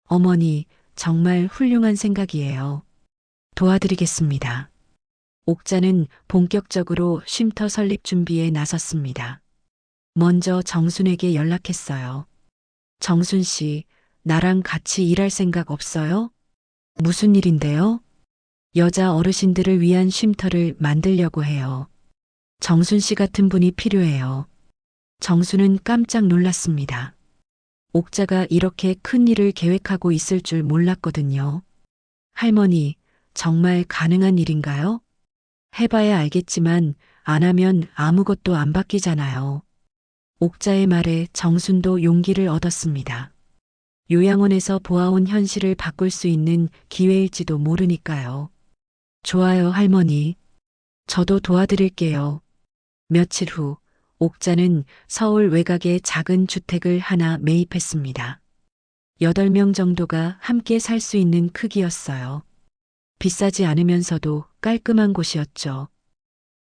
Speaker 2: 어머니, 정말 훌륭한 생각이에요. 도와드리겠습니다. 옥자는 본격적으로 쉼터 설립 준비에 나섰습니다. 먼저 정순에게 연락했어요. 정순 씨, 나랑 같이 일할 생각 없어요? 무슨 일인데요? 여자 어르신들을 위한 쉼터를 만들려고 해요. 정순 씨 같은 분이 필요해요. 정순은 깜짝 놀랐습니다. 옥자가 이렇게 큰 일을 계획하고 있을 줄 몰랐거든요. 할머니, 정말 가능한 일인가요? 해봐야 알겠지만 안 하면 아무것도 안 바뀌잖아요. 옥자의 말에 정순도 용기를 얻었습니다. 요양원에서 보아온 현실을 바꿀 수 있는 기회일지도 모르니까요. 좋아요, 할머니. 저도 도와드릴게요. 며칠 후 옥자는 서울 외곽의 작은 주택을 하나 매입했습니다. 8명 정도가 함께 살 수 있는 크기였어요. 비싸지 않으면서도 깔끔한 곳이었죠.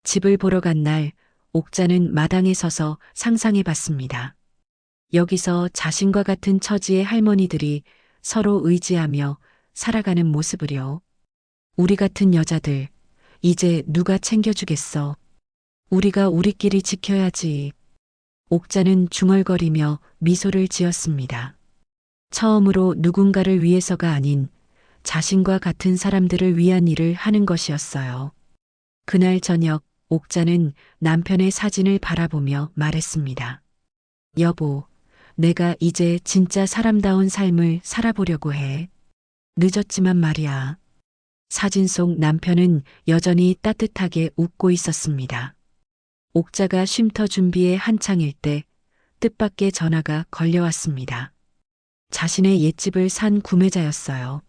Speaker 2: 집을 보러 간 날 옥자는 마당에 서서 상상해 봤습니다. 여기서 자신과 같은 처지의 할머니들이 서로 의지하며 살아가는 모습을요. 우리 같은 여자들, 이제 누가 챙겨주겠어. 우리가 우리끼리 지켜야지. 옥자는 중얼거리며 미소를 지었습니다. 처음으로 누군가를 위해서가 아닌 자신과 같은 사람들을 위한 일을 하는 것이었어요. 그날 저녁 옥자는 남편의 사진을 바라보며 말했습니다. 여보, 내가 이제 진짜 사람다운 삶을 살아보려고 해. 늦었지만 말이야. 사진 속 남편은 여전히 따뜻하게 웃고 있었습니다. 옥자가 쉼터 준비에 한창일 때 뜻밖의 전화가 걸려왔습니다. 자신의 옛집을 산 구매자였어요.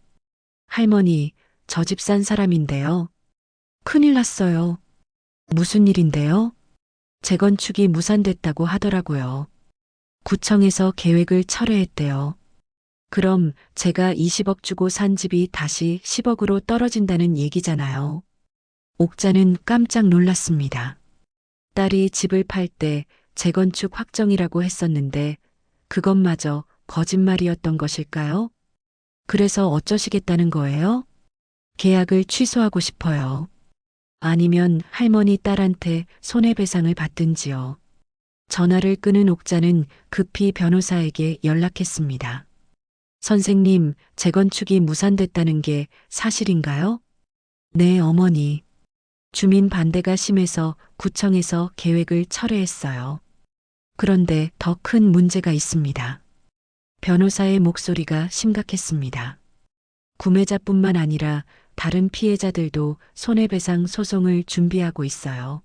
Speaker 2: 할머니, 저 집 산 사람인데요. 큰일 났어요. 무슨 일인데요? 재건축이 무산됐다고 하더라고요. 구청에서 계획을 철회했대요. 그럼 제가 20억 주고 산 집이 다시 10억으로 떨어진다는 얘기잖아요. 옥자는 깜짝 놀랐습니다. 딸이 집을 팔 때 재건축 확정이라고 했었는데 그것마저 거짓말이었던 것일까요? 그래서 어쩌시겠다는 거예요? 계약을 취소하고 싶어요. 아니면 할머니 딸한테 손해배상을 받든지요. 전화를 끊은 옥자는 급히 변호사에게 연락했습니다. 선생님, 재건축이 무산됐다는 게 사실인가요? 네, 어머니. 주민 반대가 심해서 구청에서 계획을 철회했어요. 그런데 더 큰 문제가 있습니다. 변호사의 목소리가 심각했습니다. 구매자뿐만 아니라 다른 피해자들도 손해배상 소송을 준비하고 있어요.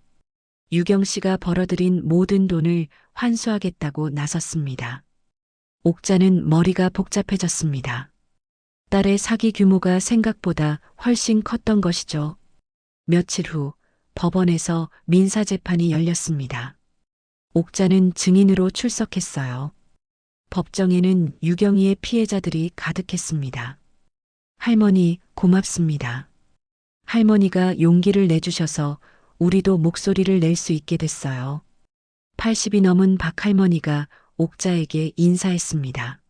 Speaker 2: 유경 씨가 벌어들인 모든 돈을 환수하겠다고 나섰습니다. 옥자는 머리가 복잡해졌습니다. 딸의 사기 규모가 생각보다 훨씬 컸던 것이죠. 며칠 후 법원에서 민사재판이 열렸습니다. 옥자는 증인으로 출석했어요. 법정에는 유경이의 피해자들이 가득했습니다. 할머니, 고맙습니다. 할머니가 용기를 내주셔서 우리도 목소리를 낼 수 있게 됐어요. 80이 넘은 박 할머니가 옥자에게 인사했습니다.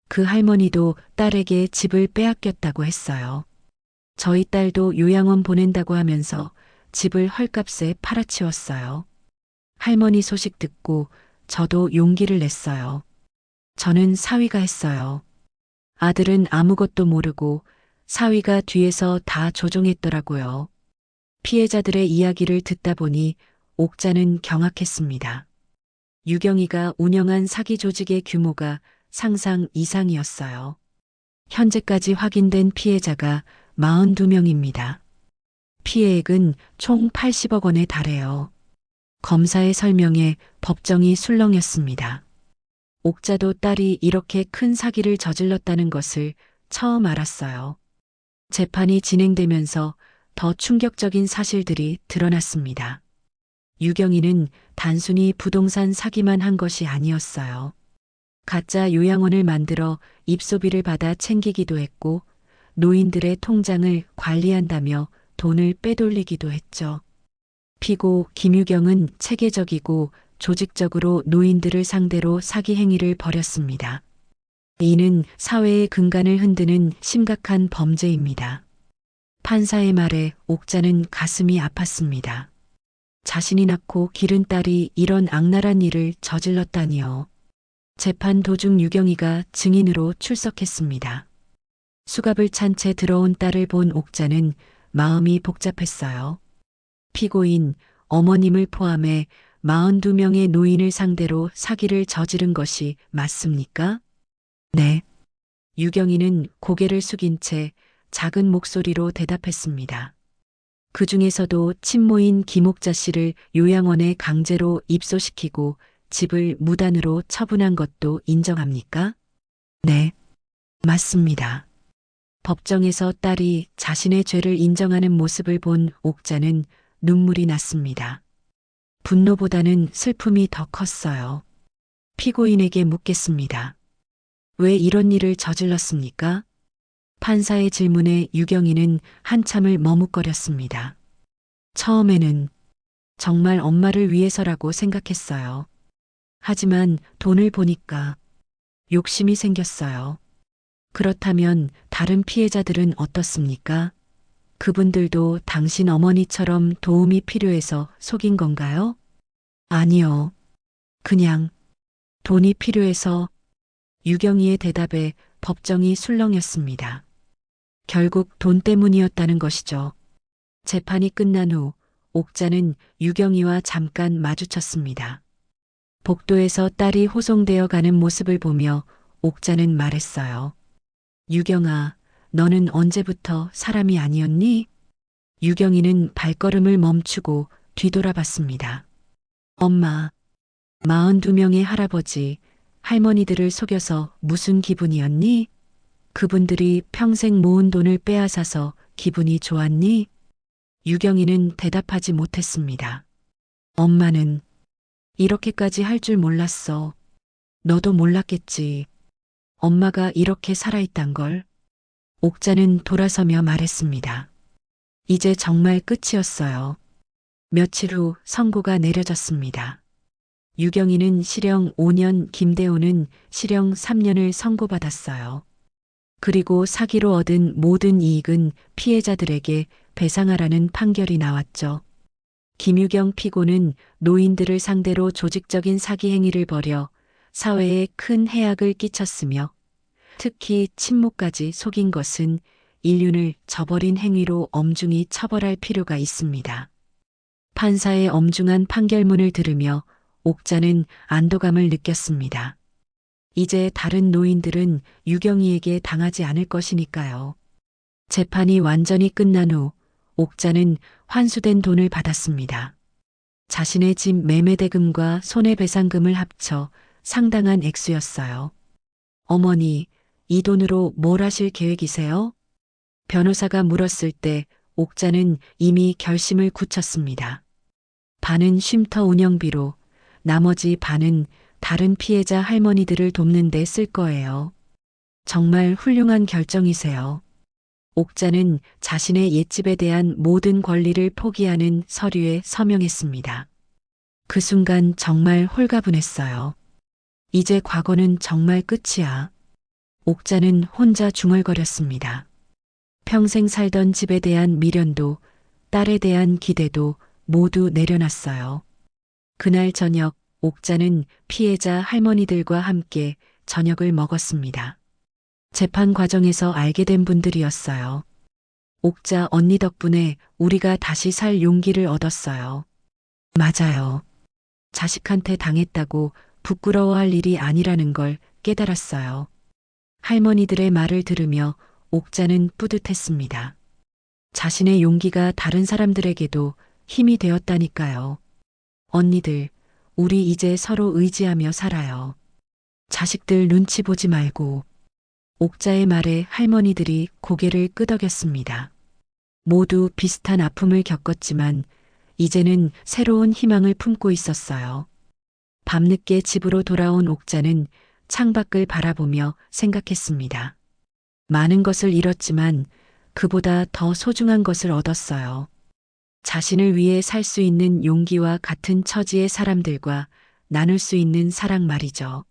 Speaker 2: 그 할머니도 딸에게 집을 빼앗겼다고 했어요. 저희 딸도 요양원 보낸다고 하면서 집을 헐값에 팔아치웠어요. 할머니 소식 듣고 저도 용기를 냈어요. 저는 사위가 했어요. 아들은 아무것도 모르고 사위가 뒤에서 다 조종했더라고요. 피해자들의 이야기를 듣다 보니 옥자는 경악했습니다. 유경이가 운영한 사기 조직의 규모가 상상 이상이었어요. 현재까지 확인된 피해자가 42명입니다. 피해액은 총 80억 원에 달해요. 검사의 설명에 법정이 술렁였습니다. 옥자도 딸이 이렇게 큰 사기를 저질렀다는 것을 처음 알았어요. 재판이 진행되면서 더 충격적인 사실들이 드러났습니다. 유경이는 단순히 부동산 사기만 한 것이 아니었어요. 가짜 요양원을 만들어 입소비를 받아 챙기기도 했고 노인들의 통장을 관리한다며 돈을 빼돌리기도 했죠. 피고 김유경은 체계적이고 조직적으로 노인들을 상대로 사기 행위를 벌였습니다. 이는 사회의 근간을 흔드는 심각한 범죄입니다. 판사의 말에 옥자는 가슴이 아팠습니다. 자신이 낳고 기른 딸이 이런 악랄한 일을 저질렀다니요. 재판 도중 유경이가 증인으로 출석했습니다. 수갑을 찬 채 들어온 딸을 본 옥자는 마음이 복잡했어요. 피고인 어머님을 포함해 42명의 노인을 상대로 사기를 저지른 것이 맞습니까? 네. 유경이는 고개를 숙인 채 작은 목소리로 대답했습니다. 그 중에서도 친모인 김옥자 씨를 요양원에 강제로 입소시키고 집을 무단으로 처분한 것도 인정합니까? 네. 맞습니다. 법정에서 딸이 자신의 죄를 인정하는 모습을 본 옥자는 눈물이 났습니다. 분노보다는 슬픔이 더 컸어요. 피고인에게 묻겠습니다. 왜 이런 일을 저질렀습니까? 판사의 질문에 유경이는 한참을 머뭇거렸습니다. 처음에는 정말 엄마를 위해서라고 생각했어요. 하지만 돈을 보니까 욕심이 생겼어요. 그렇다면 다른 피해자들은 어떻습니까? 그분들도 당신 어머니처럼 도움이 필요해서 속인 건가요? 아니요. 그냥 돈이 필요해서. 유경이의 대답에 법정이 술렁였습니다. 결국 돈 때문이었다는 것이죠. 재판이 끝난 후 옥자는 유경이와 잠깐 마주쳤습니다. 복도에서 딸이 호송되어 가는 모습을 보며 옥자는 말했어요. 유경아, 너는 언제부터 사람이 아니었니? 유경이는 발걸음을 멈추고 뒤돌아봤습니다. 엄마, 42명의 할아버지, 할머니들을 속여서 무슨 기분이었니? 그분들이 평생 모은 돈을 빼앗아서 기분이 좋았니? 유경이는 대답하지 못했습니다. 엄마는 이렇게까지 할 줄 몰랐어. 너도 몰랐겠지. 엄마가 이렇게 살아있단 걸. 옥자는 돌아서며 말했습니다. 이제 정말 끝이었어요. 며칠 후 선고가 내려졌습니다. 유경이는 실형 5년, 김대호는 실형 3년을 선고받았어요. 그리고 사기로 얻은 모든 이익은 피해자들에게 배상하라는 판결이 나왔죠. 김유경 피고는 노인들을 상대로 조직적인 사기 행위를 벌여 사회에 큰 해악을 끼쳤으며 특히 친모까지 속인 것은 인륜을 저버린 행위로 엄중히 처벌할 필요가 있습니다. 판사의 엄중한 판결문을 들으며 옥자는 안도감을 느꼈습니다. 이제 다른 노인들은 유경이에게 당하지 않을 것이니까요. 재판이 완전히 끝난 후 옥자는 환수된 돈을 받았습니다. 자신의 집 매매대금과 손해배상금을 합쳐 상당한 액수였어요. 어머니, 이 돈으로 뭘 하실 계획이세요? 변호사가 물었을 때 옥자는 이미 결심을 굳혔습니다. 반은 쉼터 운영비로, 나머지 반은 다른 피해자 할머니들을 돕는 데 쓸 거예요. 정말 훌륭한 결정이세요. 옥자는 자신의 옛집에 대한 모든 권리를 포기하는 서류에 서명했습니다. 그 순간 정말 홀가분했어요. 이제 과거는 정말 끝이야. 옥자는 혼자 중얼거렸습니다. 평생 살던 집에 대한 미련도 딸에 대한 기대도 모두 내려놨어요. 그날 저녁 옥자는 피해자 할머니들과 함께 저녁을 먹었습니다. 재판 과정에서 알게 된 분들이었어요. 옥자 언니 덕분에 우리가 다시 살 용기를 얻었어요. 맞아요. 자식한테 당했다고 부끄러워할 일이 아니라는 걸 깨달았어요. 할머니들의 말을 들으며 옥자는 뿌듯했습니다. 자신의 용기가 다른 사람들에게도 힘이 되었다니까요. 언니들, 우리 이제 서로 의지하며 살아요. 자식들 눈치 보지 말고. 옥자의 말에 할머니들이 고개를 끄덕였습니다. 모두 비슷한 아픔을 겪었지만 이제는 새로운 희망을 품고 있었어요. 밤늦게 집으로 돌아온 옥자는 창밖을 바라보며 생각했습니다. 많은 것을 잃었지만 그보다 더 소중한 것을 얻었어요. 자신을 위해 살 수 있는 용기와 같은 처지의 사람들과 나눌 수 있는 사랑 말이죠.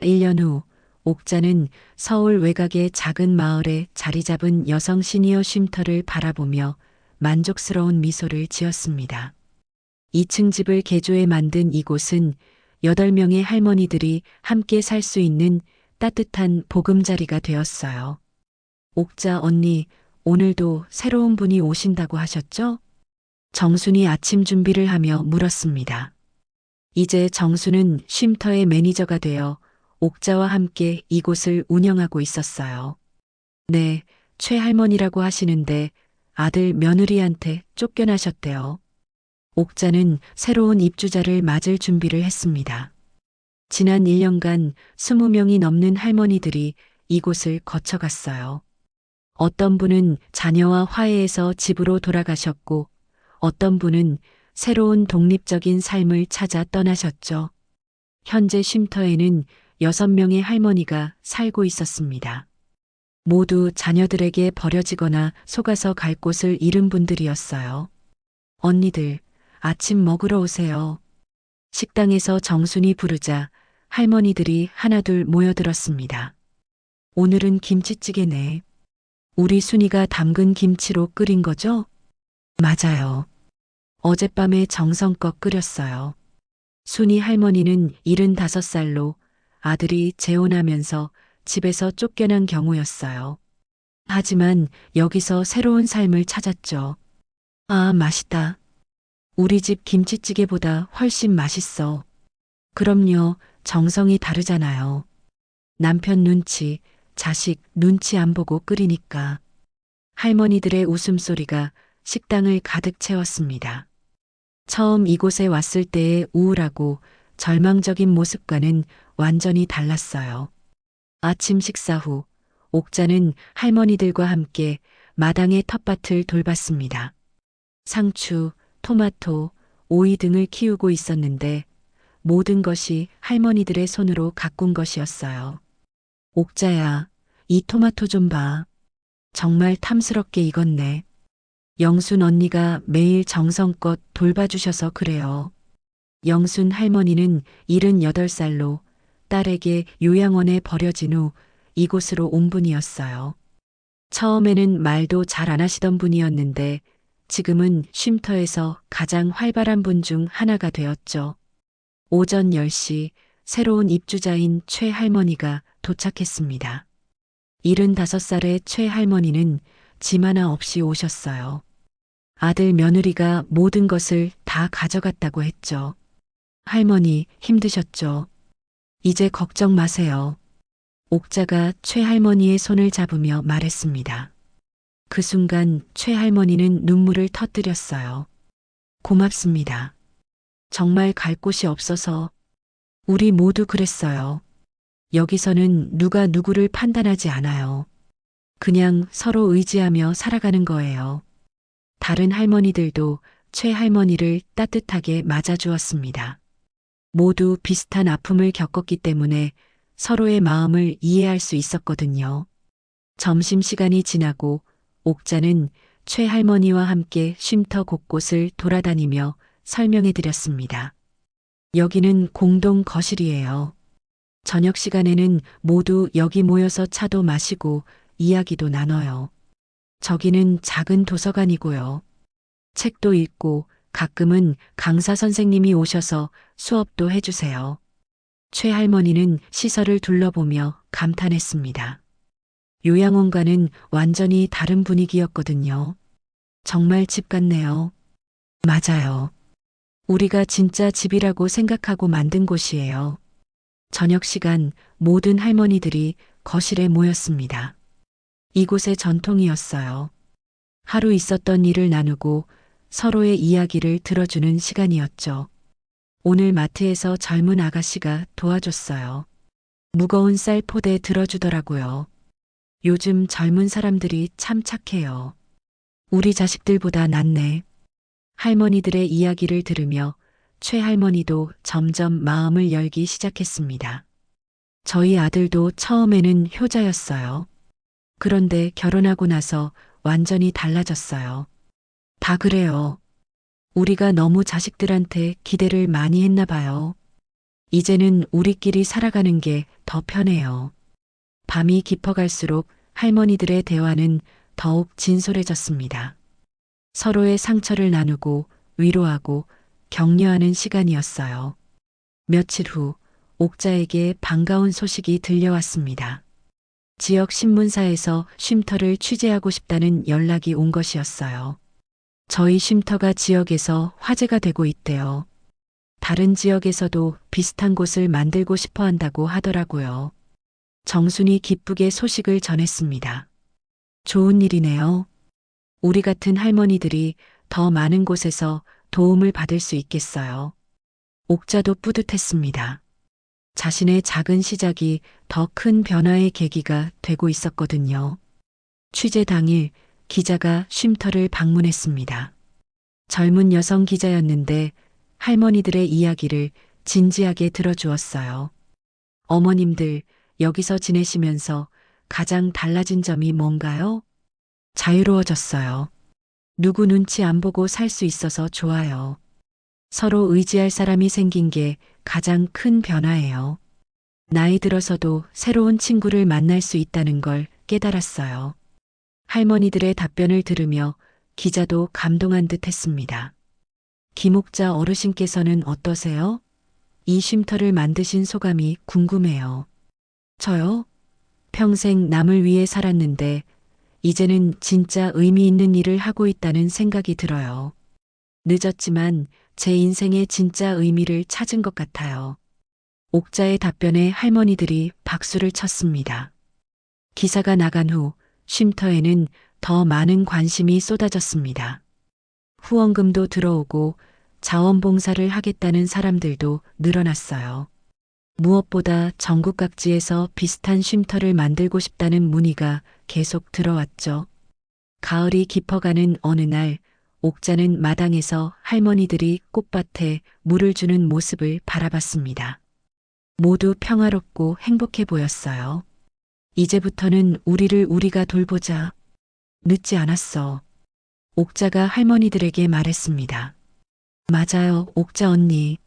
Speaker 2: 1년 후 옥자는 서울 외곽의 작은 마을에 자리 잡은 여성 시니어 쉼터를 바라보며 만족스러운 미소를 지었습니다. 2층 집을 개조해 만든 이곳은 8명의 할머니들이 함께 살 수 있는 따뜻한 보금자리가 되었어요. 옥자 언니, 오늘도 새로운 분이 오신다고 하셨죠? 정순이 아침 준비를 하며 물었습니다. 이제 정순은 쉼터의 매니저가 되어 옥자와 함께 이곳을 운영하고 있었어요. 네, 최 할머니라고 하시는데 아들 며느리한테 쫓겨나셨대요. 옥자는 새로운 입주자를 맞을 준비를 했습니다. 지난 1년간 20명이 넘는 할머니들이 이곳을 거쳐갔어요. 어떤 분은 자녀와 화해해서 집으로 돌아가셨고 어떤 분은 새로운 독립적인 삶을 찾아 떠나셨죠. 현재 쉼터에는 6명의 할머니가 살고 있었습니다. 모두 자녀들에게 버려지거나 속아서 갈 곳을 잃은 분들이었어요. 언니들, 아침 먹으러 오세요. 식당에서 정순이 부르자 할머니들이 하나둘 모여들었습니다. 오늘은 김치찌개네. 우리 순이가 담근 김치로 끓인 거죠? 맞아요. 어젯밤에 정성껏 끓였어요. 순이 할머니는 75살로 아들이 재혼하면서 집에서 쫓겨난 경우였어요. 하지만 여기서 새로운 삶을 찾았죠. 아, 맛있다. 우리 집 김치찌개보다 훨씬 맛있어. 그럼요, 정성이 다르잖아요. 남편 눈치, 자식 눈치 안 보고 끓이니까. 할머니들의 웃음소리가 식당을 가득 채웠습니다. 처음 이곳에 왔을 때의 우울하고 절망적인 모습과는 완전히 달랐어요. 아침 식사 후 옥자는 할머니들과 함께 마당의 텃밭을 돌봤습니다. 상추, 토마토, 오이 등을 키우고 있었는데 모든 것이 할머니들의 손으로 가꾼 것이었어요. 옥자야, 이 토마토 좀 봐. 정말 탐스럽게 익었네. 영순 언니가 매일 정성껏 돌봐주셔서 그래요. 영순 할머니는 78살로 딸에게 요양원에 버려진 후 이곳으로 온 분이었어요. 처음에는 말도 잘 안 하시던 분이었는데 지금은 쉼터에서 가장 활발한 분 중 하나가 되었죠. 오전 10시 새로운 입주자인 최 할머니가 도착했습니다. 75살의 최 할머니는 짐 하나 없이 오셨어요. 아들 며느리가 모든 것을 다 가져갔다고 했죠. 할머니 힘드셨죠? 이제 걱정 마세요. 옥자가 최 할머니의 손을 잡으며 말했습니다. 그 순간 최 할머니는 눈물을 터뜨렸어요. 고맙습니다. 정말 갈 곳이 없어서 우리 모두 그랬어요. 여기서는 누가 누구를 판단하지 않아요. 그냥 서로 의지하며 살아가는 거예요. 다른 할머니들도 최 할머니를 따뜻하게 맞아주었습니다. 모두 비슷한 아픔을 겪었기 때문에 서로의 마음을 이해할 수 있었거든요. 점심시간이 지나고 옥자는 최 할머니와 함께 쉼터 곳곳을 돌아다니며 설명해 드렸습니다. 여기는 공동 거실이에요. 저녁 시간에는 모두 여기 모여서 차도 마시고 이야기도 나눠요. 저기는 작은 도서관이고요. 책도 읽고 가끔은 강사 선생님이 오셔서 수업도 해주세요. 최 할머니는 시설을 둘러보며 감탄했습니다. 요양원과는 완전히 다른 분위기였거든요. 정말 집 같네요. 맞아요. 우리가 진짜 집이라고 생각하고 만든 곳이에요. 저녁 시간 모든 할머니들이 거실에 모였습니다. 이곳의 전통이었어요. 하루 있었던 일을 나누고 서로의 이야기를 들어주는 시간이었죠. 오늘 마트에서 젊은 아가씨가 도와줬어요. 무거운 쌀 포대 들어주더라고요. 요즘 젊은 사람들이 참 착해요. 우리 자식들보다 낫네. 할머니들의 이야기를 들으며 최 할머니도 점점 마음을 열기 시작했습니다. 저희 아들도 처음에는 효자였어요. 그런데 결혼하고 나서 완전히 달라졌어요. 다 그래요. 우리가 너무 자식들한테 기대를 많이 했나 봐요. 이제는 우리끼리 살아가는 게 더 편해요. 밤이 깊어갈수록 할머니들의 대화는 더욱 진솔해졌습니다. 서로의 상처를 나누고 위로하고 격려하는 시간이었어요. 며칠 후 옥자에게 반가운 소식이 들려왔습니다. 지역 신문사에서 쉼터를 취재하고 싶다는 연락이 온 것이었어요. 저희 쉼터가 지역에서 화제가 되고 있대요. 다른 지역에서도 비슷한 곳을 만들고 싶어 한다고 하더라고요. 정순이 기쁘게 소식을 전했습니다. 좋은 일이네요. 우리 같은 할머니들이 더 많은 곳에서 도움을 받을 수 있겠어요. 옥자도 뿌듯했습니다. 자신의 작은 시작이 더 큰 변화의 계기가 되고 있었거든요. 취재 당일 기자가 쉼터를 방문했습니다. 젊은 여성 기자였는데 할머니들의 이야기를 진지하게 들어주었어요. 어머님들, 여기서 지내시면서 가장 달라진 점이 뭔가요? 자유로워졌어요. 누구 눈치 안 보고 살 수 있어서 좋아요. 서로 의지할 사람이 생긴 게 가장 큰 변화예요. 나이 들어서도 새로운 친구를 만날 수 있다는 걸 깨달았어요. 할머니들의 답변을 들으며 기자도 감동한 듯 했습니다. 김옥자 어르신께서는 어떠세요? 이 쉼터를 만드신 소감이 궁금해요. 저요? 평생 남을 위해 살았는데 이제는 진짜 의미 있는 일을 하고 있다는 생각이 들어요. 늦었지만 제 인생의 진짜 의미를 찾은 것 같아요. 옥자의 답변에 할머니들이 박수를 쳤습니다. 기사가 나간 후 쉼터에는 더 많은 관심이 쏟아졌습니다. 후원금도 들어오고 자원봉사를 하겠다는 사람들도 늘어났어요. 무엇보다 전국 각지에서 비슷한 쉼터를 만들고 싶다는 문의가 계속 들어왔죠. 가을이 깊어가는 어느 날 옥자는 마당에서 할머니들이 꽃밭에 물을 주는 모습을 바라봤습니다. 모두 평화롭고 행복해 보였어요. 이제부터는 우리를 우리가 돌보자. 늦지 않았어. 옥자가 할머니들에게 말했습니다. 맞아요, 옥자 언니.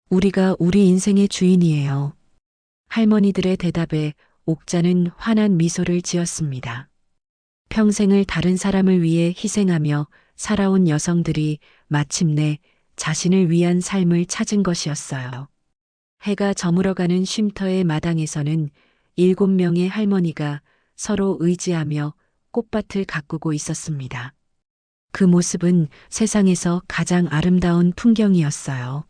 Speaker 2: 우리가 우리 인생의 주인이에요. 할머니들의 대답에 옥자는 환한 미소를 지었습니다. 평생을 다른 사람을 위해 희생하며 살아온 여성들이 마침내 자신을 위한 삶을 찾은 것이었어요. 해가 저물어가는 쉼터의 마당에서는 7명의 할머니가 서로 의지하며 꽃밭을 가꾸고 있었습니다. 그 모습은 세상에서 가장 아름다운 풍경이었어요.